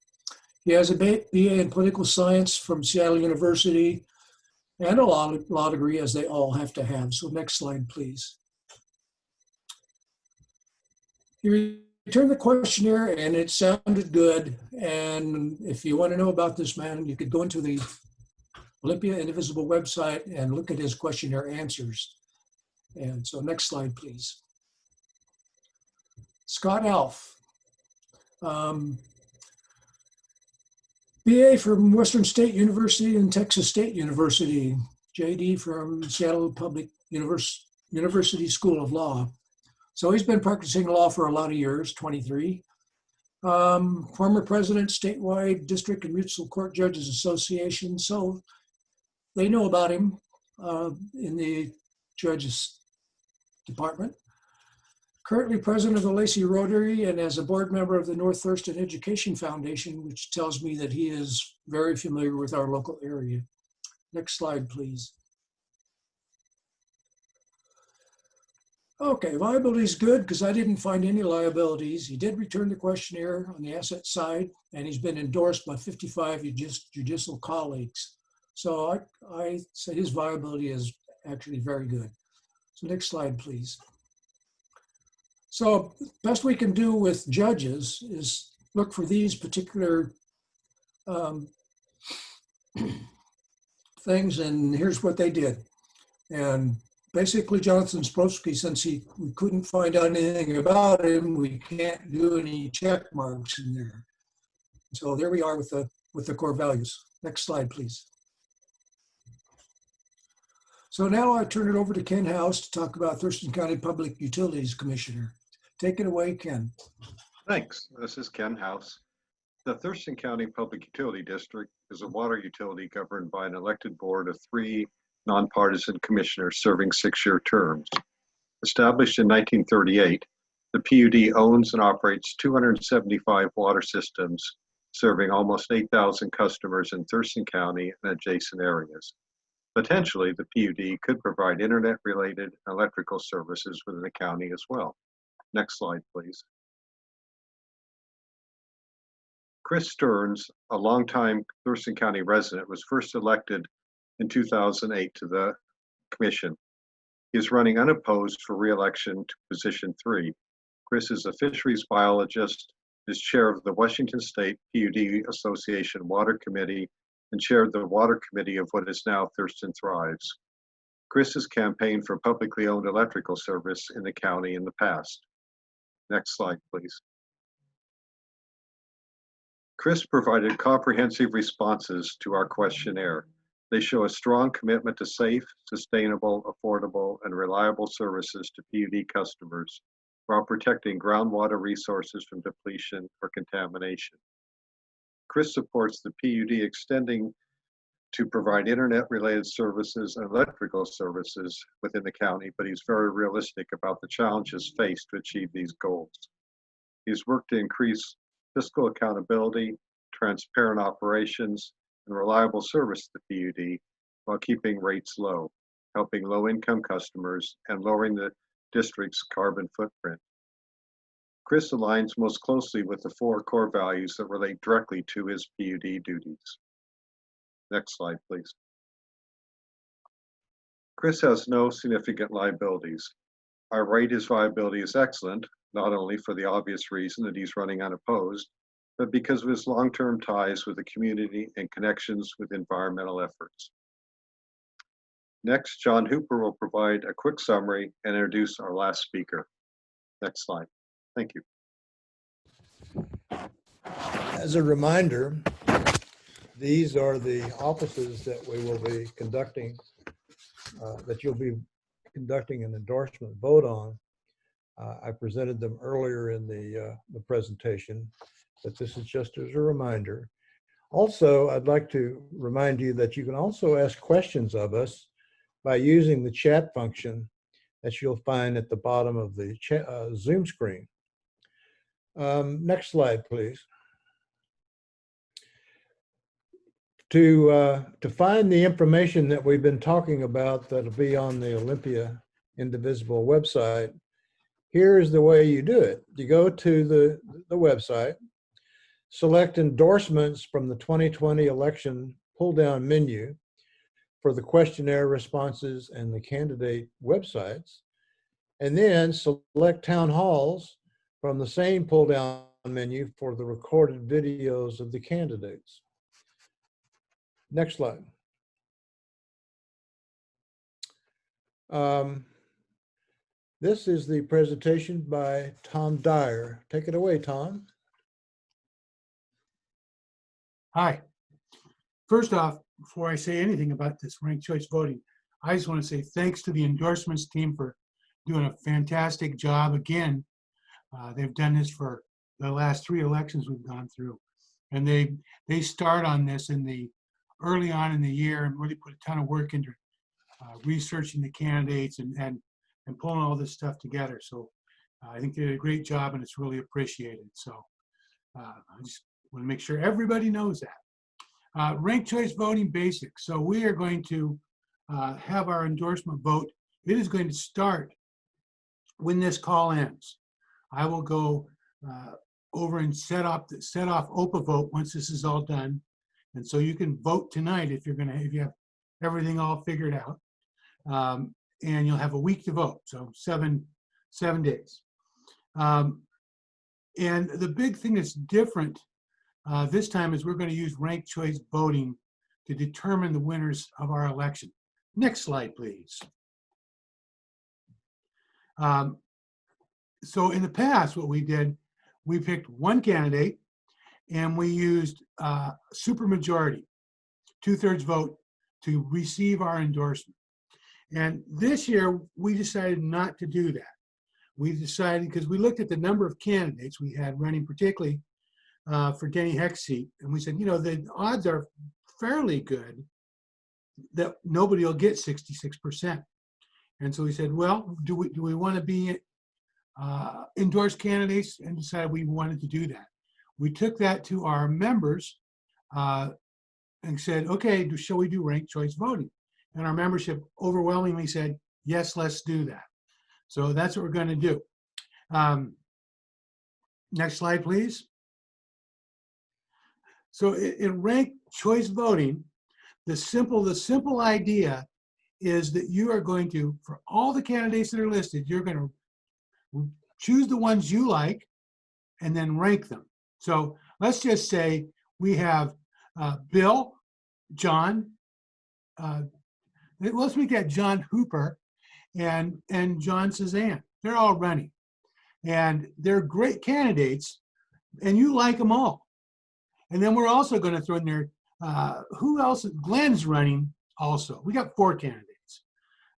He has a BA in political science from Seattle University and a law degree, as they all have to have. So next slide, please. He returned the questionnaire and it sounded good. And if you want to know about this man, you could go into the Olympia Indivisible website and look at his questionnaire answers. And so next slide, please. Scott Alf, BA from Western State University and Texas State University, JD from Seattle Public University School of Law. So he's been practicing law for a lot of years, 23. Former president, statewide district and municipal court judges association. So they know about him in the judges department. Currently president of the Lacey Rotary and as a board member of the North Thurston Education Foundation, which tells me that he is very familiar with our local area. Next slide, please. Okay, viability is good because I didn't find any liabilities. He did return the questionnaire on the asset side, and he's been endorsed by 55 judicial colleagues. So I say his viability is actually very good. So next slide, please. So best we can do with judges is look for these particular things, and here's what they did. And basically, Jonathan Sprosky, since we couldn't find out anything about him, we can't do any check marks in there. So there we are with the core values. Next slide, please. So now I turn it over to Ken House to talk about Thurston County Public Utilities Commissioner. Take it away, Ken. Thanks. This is Ken House. The Thurston County Public Utility District is a water utility governed by an elected board of 3 nonpartisan commissioners serving 6-year terms. Established in 1938, the PUD owns and operates 275 water systems serving almost 8,000 customers in Thurston County and adjacent areas. Potentially, the PUD could provide internet-related electrical services within the county as well. Next slide, please. Chris Stearns, a longtime Thurston County resident, was first elected in 2008 to the commission. He is running unopposed for re-election to position 3. Chris is a fisheries biologist, is chair of the Washington State PUD Association Water Committee, and chaired the Water Committee of what is now Thurston Thrives. Chris has campaigned for publicly owned electrical service in the county in the past. Next slide, please. Chris provided comprehensive responses to our questionnaire. They show a strong commitment to safe, sustainable, affordable, and reliable services to PUD customers while protecting groundwater resources from depletion or contamination. Chris supports the PUD extending to provide internet-related services and electrical services within the county, but he's very realistic about the challenges faced to achieve these goals. He's worked to increase fiscal accountability, transparent operations, and reliable service to the PUD while keeping rates low, helping low-income customers, and lowering the district's carbon footprint. Chris aligns most closely with the 4 core values that relate directly to his PUD duties. Next slide, please. Chris has no significant liabilities. I rate his viability as excellent, not only for the obvious reason that he's running unopposed, but because of his long-term ties with the community and connections with environmental efforts. Next, John Hooper will provide a quick summary and introduce our last speaker. Next slide. Thank you. As a reminder, these are the offices that we will be conducting, that you'll be conducting an endorsement vote on. I presented them earlier in the presentation, but this is just as a reminder. Also, I'd like to remind you that you can also ask questions of us by using the chat function that you'll find at the bottom of the Zoom screen. Next slide, please. To find the information that we've been talking about that'll be on the Olympia Indivisible website, here's the way you do it. You go to the website, select endorsements from the 2020 election pull-down menu for the questionnaire responses and the candidate websites, and then select town halls from the same pull-down menu for the recorded videos of the candidates. Next slide. This is the presentation by Tom Dyer. Take it away, Tom. Hi. First off, before I say anything about this ranked choice voting, I just want to say thanks to the endorsements team for doing a fantastic job again. They've done this for the last 3 elections we've gone through. And they start on this early on in the year and really put a ton of work into researching the candidates and pulling all this stuff together. So I think they did a great job and it's really appreciated. So I just want to make sure everybody knows that. Ranked choice voting basics. So we are going to have our endorsement vote. It is going to start when this call ends. I will go over and set off OPA vote once this is all done. And so you can vote tonight if you have everything all figured out. And you'll have a week to vote, so seven days. And the big thing that's different this time is we're going to use ranked choice voting to determine the winners of our election. Next slide, please. So in the past, what we did, we picked one candidate and we used supermajority, 2/3 vote, to receive our endorsement. And this year, we decided not to do that. We decided, because we looked at the number of candidates we had running, particularly for Denny Heck's seat, and we said, you know, the odds are fairly good that nobody will get 66%. And so we said, well, do we want to be endorsed candidates? And decided we wanted to do that. We took that to our members and said, okay, shall we do ranked choice voting? And our membership overwhelmingly said, yes, let's do that. So that's what we're going to do. Next slide, please. So in ranked choice voting, the simple idea is that you are going to, for all the candidates that are listed, you're going to choose the ones you like and then rank them. So let's just say we have Bill, John, let's make that John Hooper and John Suzanne. They're all running. And they're great candidates, and you like them all. And then we're also going to throw in there, who else? Glenn's running also. We got 4 candidates.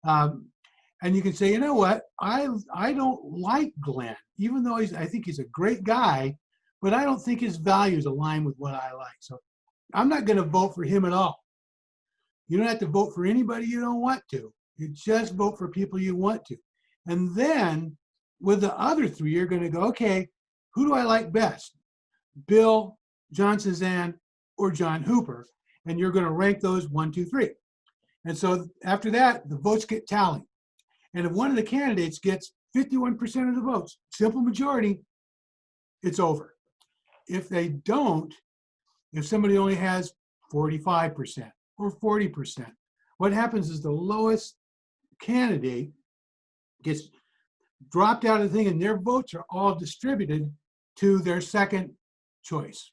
And you can say, you know what? I don't like Glenn, even though I think he's a great guy, but I don't think his values align with what I like. So I'm not going to vote for him at all. You don't have to vote for anybody you don't want to. You just vote for people you want to. And then with the other 3, you're going to go, okay, who do I like best? Bill, John Suzanne, or John Hooper. And you're going to rank those 1, 2, 3. And so after that, the votes get tallied. And if one of the candidates gets 51% of the votes, simple majority, it's over. If they don't, if somebody only has 45% or 40%, what happens is the lowest candidate gets dropped out of the thing, and their votes are all distributed to their second choice.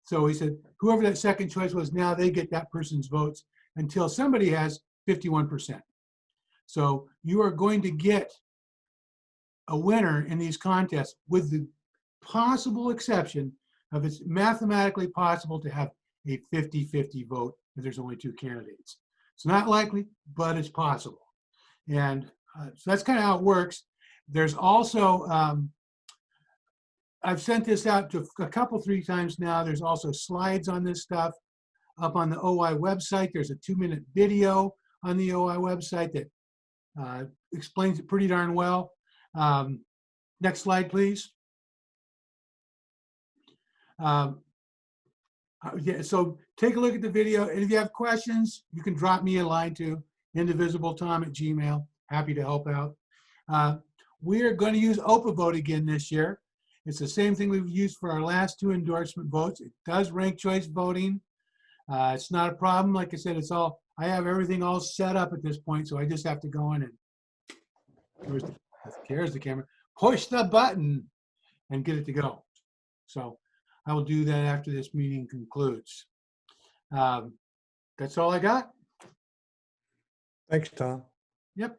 So he said, whoever that second choice was, now they get that person's votes until somebody has 51%. So you are going to get a winner in these contests, with the possible exception of it's mathematically possible to have a 50-50 vote if there's only 2 candidates. It's not likely, but it's possible. And so that's kind of how it works. There's also, I've sent this out to a couple, 3 times now. There's also slides on this stuff up on the OI website. There's a 2-minute video on the OI website that explains it pretty darn well. Next slide, please. Yeah, so take a look at the video, and if you have questions, you can drop me a line to indivisibletom@gmail. Happy to help out. We are going to use OPA vote again this year. It's the same thing we've used for our last 2 endorsement votes. It does rank choice voting. It's not a problem. Like I said, it's all, I have everything all set up at this point, so I just have to go in and, there's the camera, push the button and get it to go. So I will do that after this meeting concludes. That's all I got. Thanks, Tom. Yep.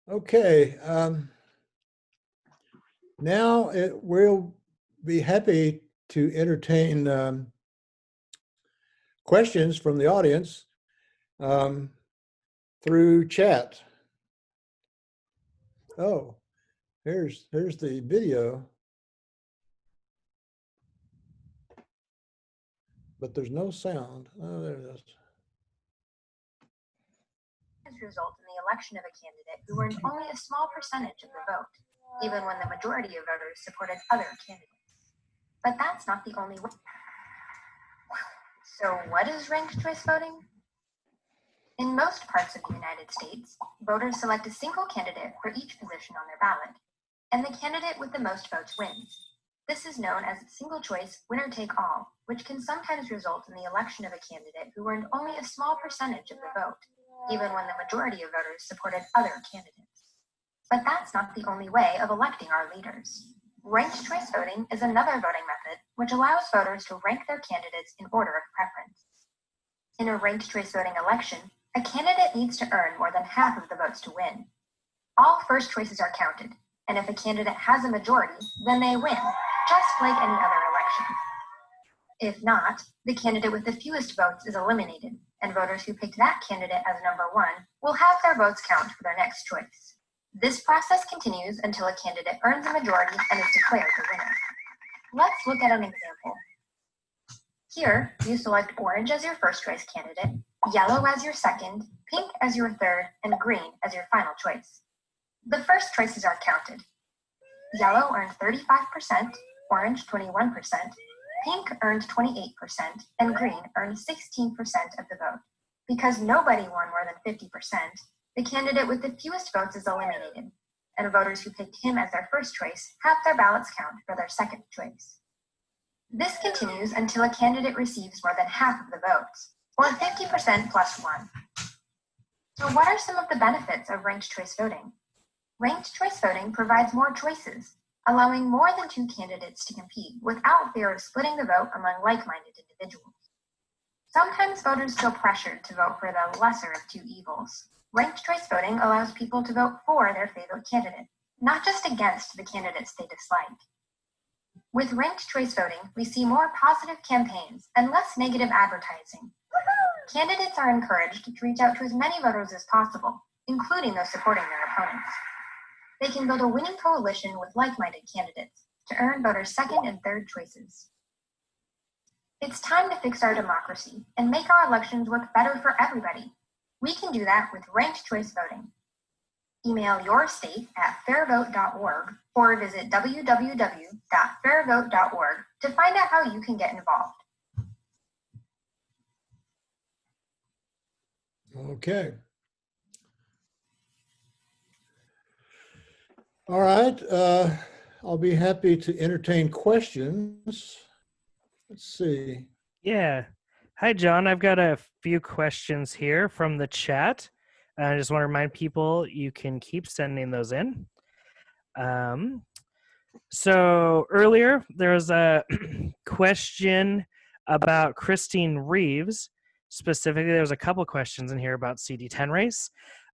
Okay. Now we'll be happy to entertain questions from the audience through chat. Oh, here's the video, but there's no sound. Oh, there it is. Result in the election of a candidate who earned only a small percentage of the vote, even when the majority of voters supported other candidates. But that's not the only way. So what is ranked choice voting? In most parts of the United States, voters select a single candidate for each position on their ballot, and the candidate with the most votes wins. This is known as single choice winner-take-all, which can sometimes result in the election of a candidate who earned only a small percentage of the vote, even when the majority of voters supported other candidates. But that's not the only way of electing our leaders. Ranked choice voting is another voting method which allows voters to rank their candidates in order of preference. In a ranked choice voting election, a candidate needs to earn more than half of the votes to win. All first choices are counted, and if a candidate has a majority, then they win, just like any other election. If not, the candidate with the fewest votes is eliminated, and voters who picked that candidate as number 1 will have their votes count for their next choice. This process continues until a candidate earns a majority and is declared the winner. Let's look at an example. Here, you select orange as your first choice candidate, yellow as your second, pink as your third, and green as your final choice. The first choices are counted. Yellow earned 35%, orange 21%, pink earned 28%, and green earned 16% of the vote. Because nobody won more than 50%, the candidate with the fewest votes is eliminated, and voters who picked him as their first choice have their ballots count for their second choice. This continues until a candidate receives more than half of the votes, or 50% plus one. So what are some of the benefits of ranked choice voting? Ranked choice voting provides more choices, allowing more than two candidates to compete without fear of splitting the vote among like-minded individuals. Sometimes voters feel pressured to vote for the lesser of two evils. Ranked choice voting allows people to vote for their favorite candidate, not just against the candidates they dislike. With ranked choice voting, we see more positive campaigns and less negative advertising. Candidates are encouraged to reach out to as many voters as possible, including those supporting their opponents. They can build a winning coalition with like-minded candidates to earn voters' second and third choices. It's time to fix our democracy and make our elections work better for everybody. We can do that with ranked choice voting. Email your state at fairvote.org or visit www.fairvote.org to find out how you can get involved. Okay. All right. I'll be happy to entertain questions. Let's see. Yeah. Hi, John. I've got a few questions here from the chat. I just want to remind people you can keep sending those in. So earlier there was a question about Christine Reeves. Specifically, there was a couple questions in here about CD10 race.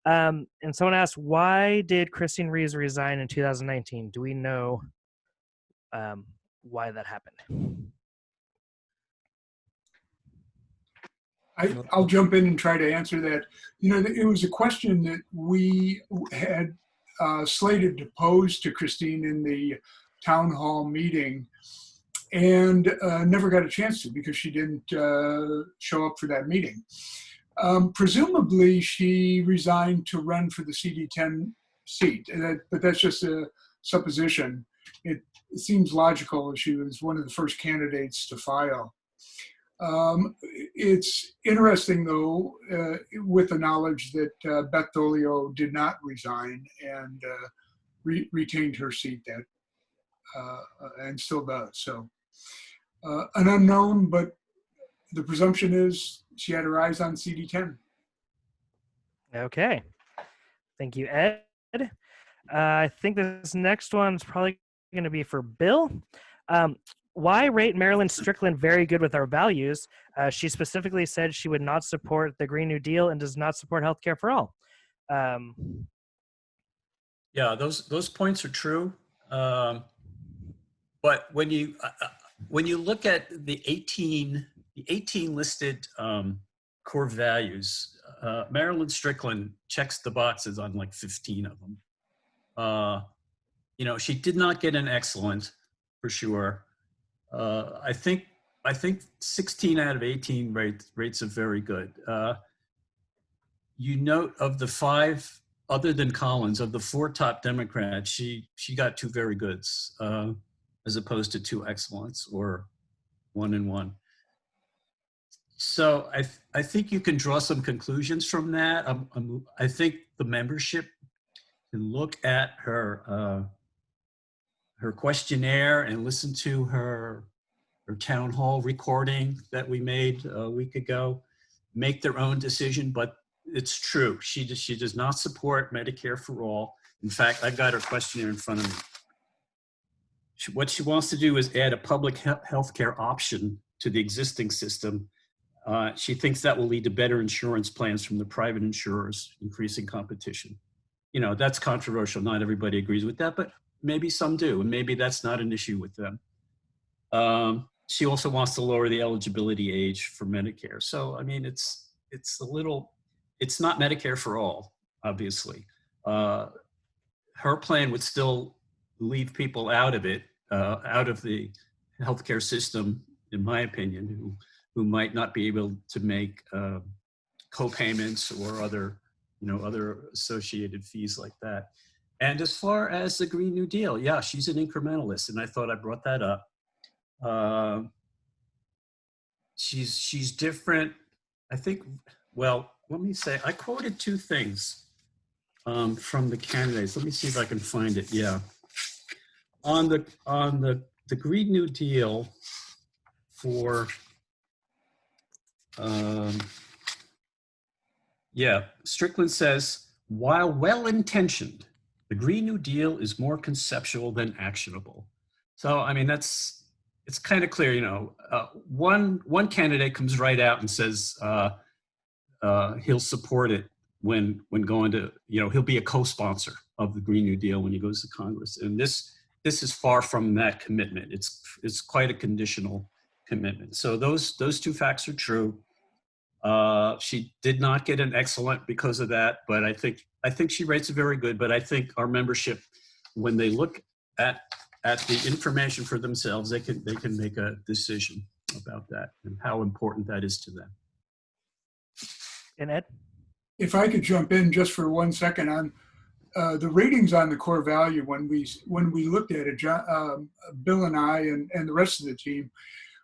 And someone asked, why did Christine Reeves resign in 2019? Do we know why that happened? I'll jump in and try to answer that. You know, it was a question that we had slated to pose to Christine in the town hall meeting and never got a chance to because she didn't show up for that meeting. Presumably, she resigned to run for the CD10 seat, but that's just a supposition. It seems logical. She was one of the first candidates to file. It's interesting, though, with the knowledge that Beth Dolio did not resign and retained her seat and still does. So an unknown, but the presumption is she had her eyes on CD10. Okay. Thank you, Ed. I think this next one's probably going to be for Bill. Why rate Marilyn Strickland very good with our values? She specifically said she would not support the Green New Deal and does not support healthcare for all. Yeah, those points are true. But when you look at the 18 listed core values, Marilyn Strickland checks the boxes on like 15 of them. You know, she did not get an excellent, for sure. I think 16 out of 18 rates are very good. You note of the 5, other than Collins, of the 4 top Democrats, she got 2 very goods, as opposed to 2 excellents or 1 and 1. So I think you can draw some conclusions from that. I think the membership can look at her questionnaire and listen to her town hall recording that we made a week ago, make their own decision. But it's true, she does not support Medicare for all. In fact, I've got her questionnaire in front of me. What she wants to do is add a public health care option to the existing system. She thinks that will lead to better insurance plans from the private insurers, increasing competition. You know, that's controversial. Not everybody agrees with that, but maybe some do, and maybe that's not an issue with them. She also wants to lower the eligibility age for Medicare. So, I mean, it's not Medicare for all, obviously. Her plan would still leave people out of it, out of the healthcare system, in my opinion, who might not be able to make co-payments or other associated fees like that. And as far as the Green New Deal, yeah, she's an incrementalist, and I thought I brought that up. She's different. I think, well, let me say, I quoted 2 things. from the candidates. Let me see if I can find it. Yeah. On the Green New Deal for, Strickland says, while well-intentioned, the Green New Deal is more conceptual than actionable. So, I mean, it's kind of clear, one candidate comes right out and says he'll support it when going to, he'll be a co-sponsor of the Green New Deal when he goes to Congress. And this is far from that commitment. It's quite a conditional commitment. So those two facts are true. She did not get an excellent because of that, but I think she rates it very good. But I think our membership, when they look at the information for themselves, they can make a decision about that and how important that is to them. And Ed? If I could jump in just for 1 second on the ratings on the core value, when we looked at it, Bill and I and the rest of the team,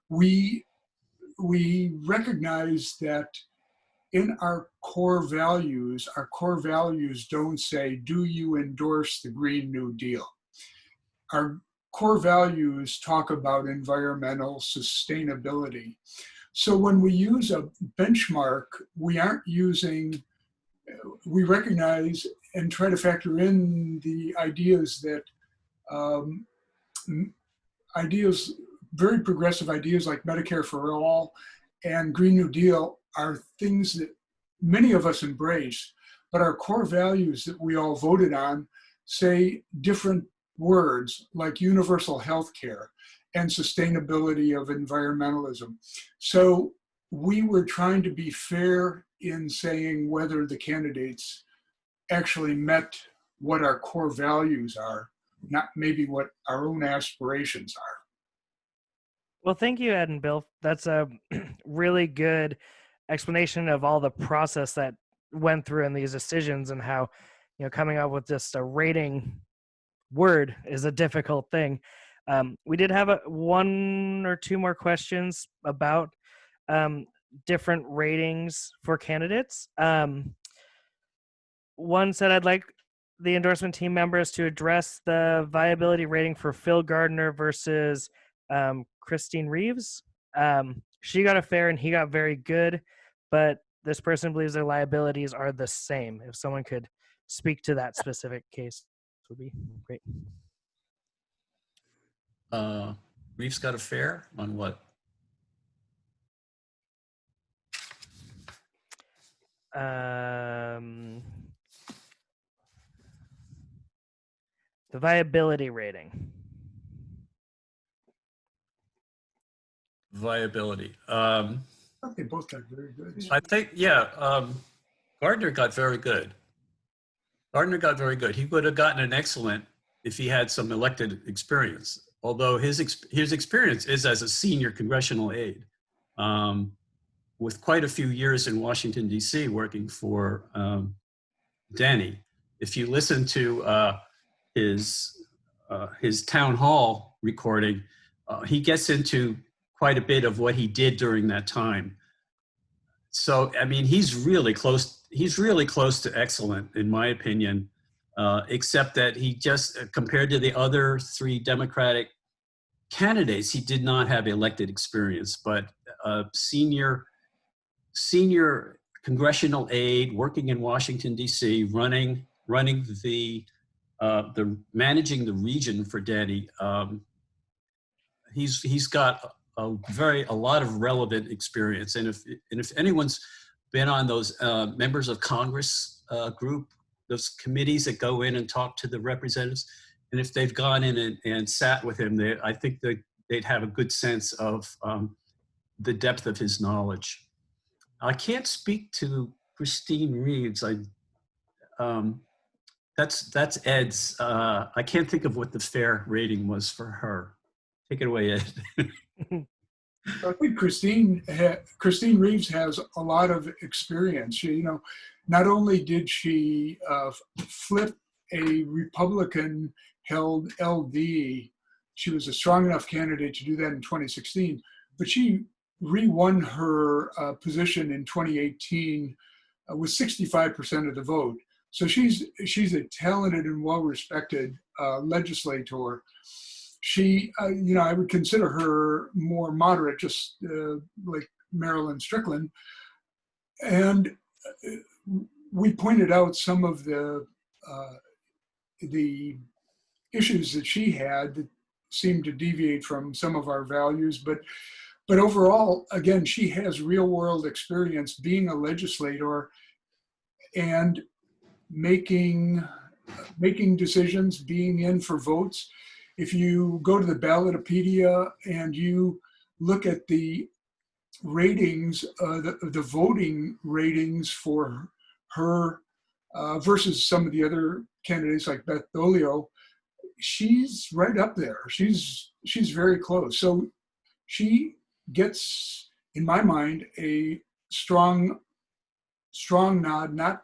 we recognize that in our core values don't say, do you endorse the Green New Deal? Our core values talk about environmental sustainability. So when we use a benchmark, we recognize and try to factor in the ideas that very progressive ideas like Medicare for all and Green New Deal are things that many of us embrace, but our core values that we all voted on say different words like universal health care and sustainability of environmentalism. So we were trying to be fair in saying whether the candidates actually met what our core values are, not maybe what our own aspirations are. Well, thank you, Ed and Bill. That's a really good explanation of all the process that went through in these decisions and how, coming up with just a rating word is a difficult thing. We did have one or two more questions about different ratings for candidates. One said, I'd like the endorsement team members to address the viability rating for Phil Gardner versus Christine Reeves. She got a fair and he got very good, but this person believes their liabilities are the same. If someone could speak to that specific case, would be great. Reeves got a fair on what? The viability rating. Viability. I thought they both got very good. I think, Gardner got very good. He would have gotten an excellent if he had some elected experience, although his experience is as a senior congressional aide with quite a few years in Washington, D.C. working for Danny. If you listen to his town hall recording, he gets into quite a bit of what he did during that time. So, I mean, he's really close to excellent, in my opinion, except that he just, compared to the other three Democratic candidates, he did not have elected experience, but senior congressional aide working in Washington, D.C., running the managing the region for Danny. He's got a lot of relevant experience, and if anyone's been on those members of Congress group, those committees that go in and talk to the representatives, and if they've gone in and sat with him, I think they'd have a good sense of the depth of his knowledge. I can't speak to Christine Reeves. That's Ed's. I can't think of what the fair rating was for her. Take it away, Ed. I think Christine Reeves has a lot of experience. She, not only did she flip a Republican-held LD, she was a strong enough candidate to do that in 2016, but she re-won her position in 2018 with 65% of the vote. So she's a talented and well-respected legislator. She, I would consider her more moderate, just like Marilyn Strickland. And we pointed out some of the issues that she had that seemed to deviate from some of our values, but overall, again, she has real-world experience being a legislator and making decisions, being in for votes. If you go to the Ballotopedia and you look at the ratings, the voting ratings for her versus some of the other candidates like Beth Dolio, she's right up there. She's very close. So she gets, in my mind, a strong nod, not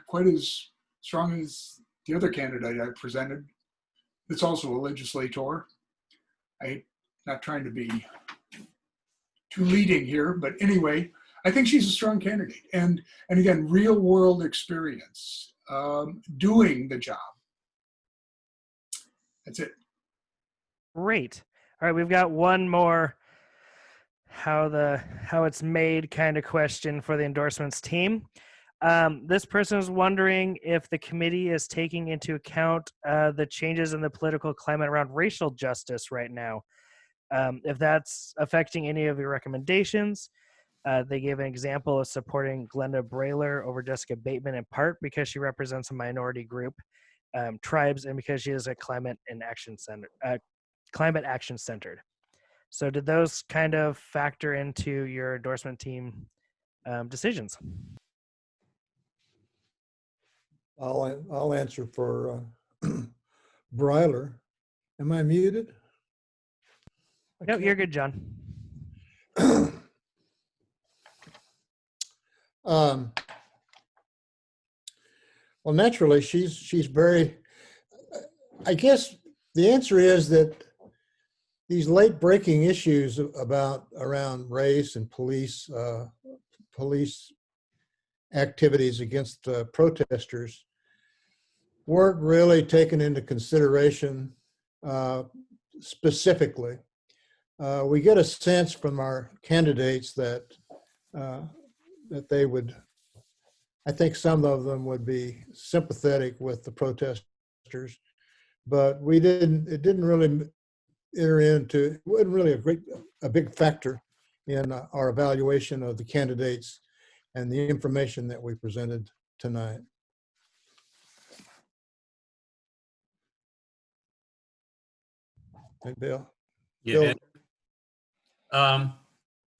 quite as strong as the other candidate I presented. It's also a legislator. I'm not trying to be too leading here, but anyway, I think she's a strong candidate. And again, real world experience, doing the job. That's it. Great. All right, we've got one more how it's made kind of question for the endorsements team. This person is wondering if the committee is taking into account the changes in the political climate around racial justice right now. If that's affecting any of your recommendations. They gave an example of supporting Glenda Brailer over Jessica Bateman in part because she represents a minority group, tribes, and because she is a climate action centered. So did those kind of factor into your endorsement team decisions? I'll answer for Breiler. Am I muted? No, you're good, John. Well, naturally, she's very. I guess the answer is that these late breaking issues around race and police activities against protesters weren't really taken into consideration specifically. We get a sense from our candidates that they would, I think some of them would be sympathetic with the protesters, but it didn't really enter into, it wasn't really a big factor in our evaluation of the candidates and the information that we presented tonight. Hey, Bill. Yeah.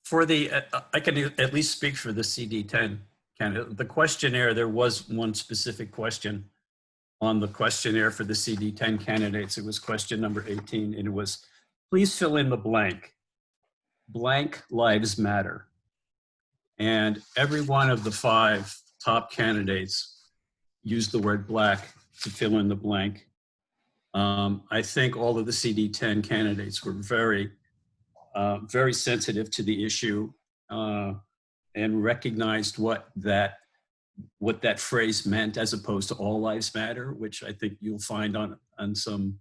For the, I can at least speak for the CD10 candidate. The questionnaire, there was one specific question on the questionnaire for the CD10 candidates. It was question number 18, and it was, please fill in the blank. Blank lives matter. And every one of the 5 top candidates used the word black to fill in the blank. I think all of the CD10 candidates were very sensitive to the issue and recognized what that phrase meant as opposed to all lives matter, which I think you'll find on some,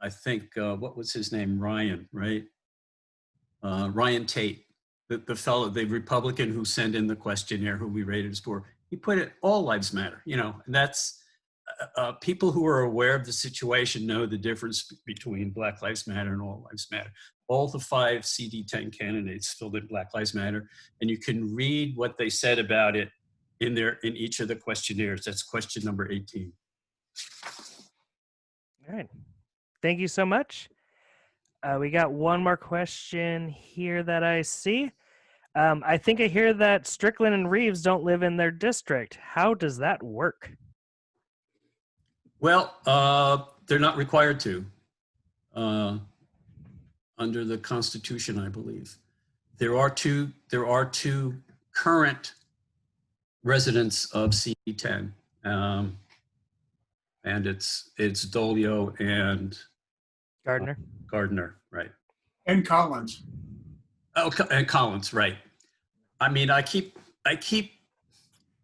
I think, what was his name? Ryan, right? Ryan Tate, the fellow, the Republican who sent in the questionnaire, who we rated as poor, he put it, all lives matter, and that's, people who are aware of the situation know the difference between Black Lives Matter and All Lives Matter. All the 5 CD10 candidates filled in Black Lives Matter, and you can read what they said about it in each of the questionnaires. That's question number 18. All right. Thank you so much. We got one more question here that I see. I think I hear that Strickland and Reeves don't live in their district. How does that work? Well, they're not required to under the Constitution, I believe. There are two current residents of CD10, and it's Dolio and Gardner, right? And Collins. Oh, and Collins, right? I mean, I keep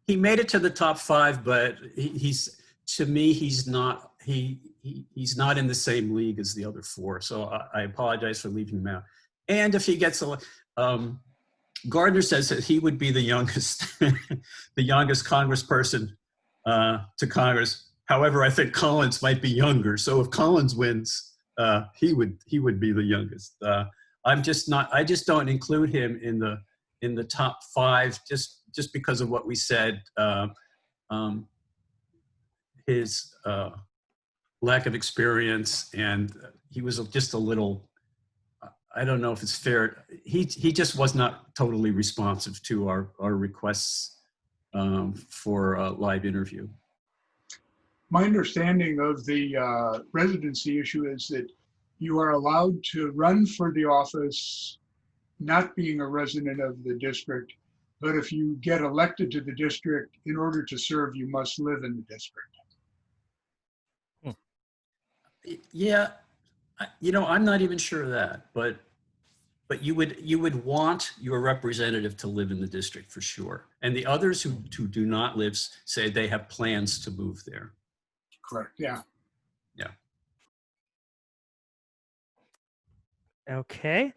he made it to the top 5, but he's, to me, he's not he's not in the same league as the other 4. So I apologize for leaving him out. And if he gets Gardner says that he would be the youngest the youngest congressperson to Congress. However, I think Collins might be younger. So if Collins wins, he would be the youngest. I just don't include him in the top 5 just because of what we said. His lack of experience, and he was just a little, I don't know if it's fair. He just was not totally responsive to our requests for a live interview. My understanding of the residency issue is that you are allowed to run for the office not being a resident of the district, but if you get elected to the district, in order to serve, you must live in the district. Yeah, I'm not even sure of that, but you would want your representative to live in the district for sure. And the others who do not live say they have plans to move there. Correct, yeah. Yeah. Okay.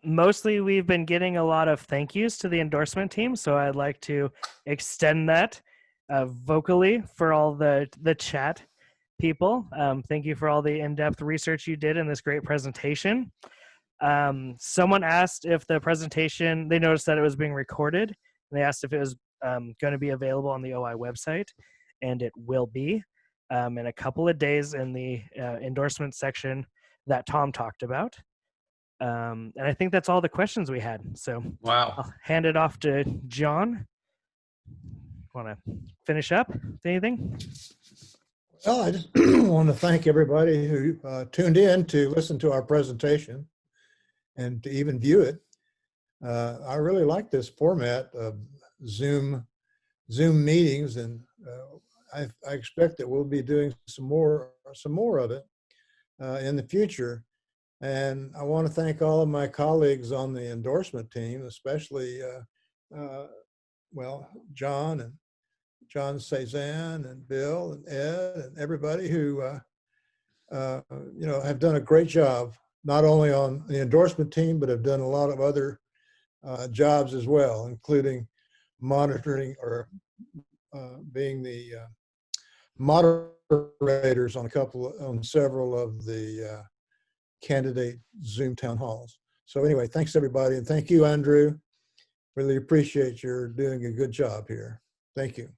Mostly we've been getting a lot of thank yous to the endorsement team, so I'd like to extend that vocally for all the chat people. Thank you for all the in-depth research you did in this great presentation. Someone asked if the presentation, they noticed that it was being recorded, and they asked if it was going to be available on the OI website, and it will be in a couple of days in the endorsement section that Tom talked about. And I think that's all the questions we had. So Wow. I'll hand it off to John. Want to finish up with anything? Well, I just want to thank everybody who tuned in to listen to our presentation and to even view it. I really like this format of Zoom meetings, and I expect that we'll be doing some more of it in the future. And I want to thank all of my colleagues on the endorsement team, especially, John Cezanne and Bill and Ed and everybody who, have done a great job, not only on the endorsement team, but have done a lot of other jobs as well, including monitoring or being the moderators on several of the candidate Zoom town halls. So anyway, thanks everybody. And thank you, Andrew. Really appreciate your doing a good job here. Thank you.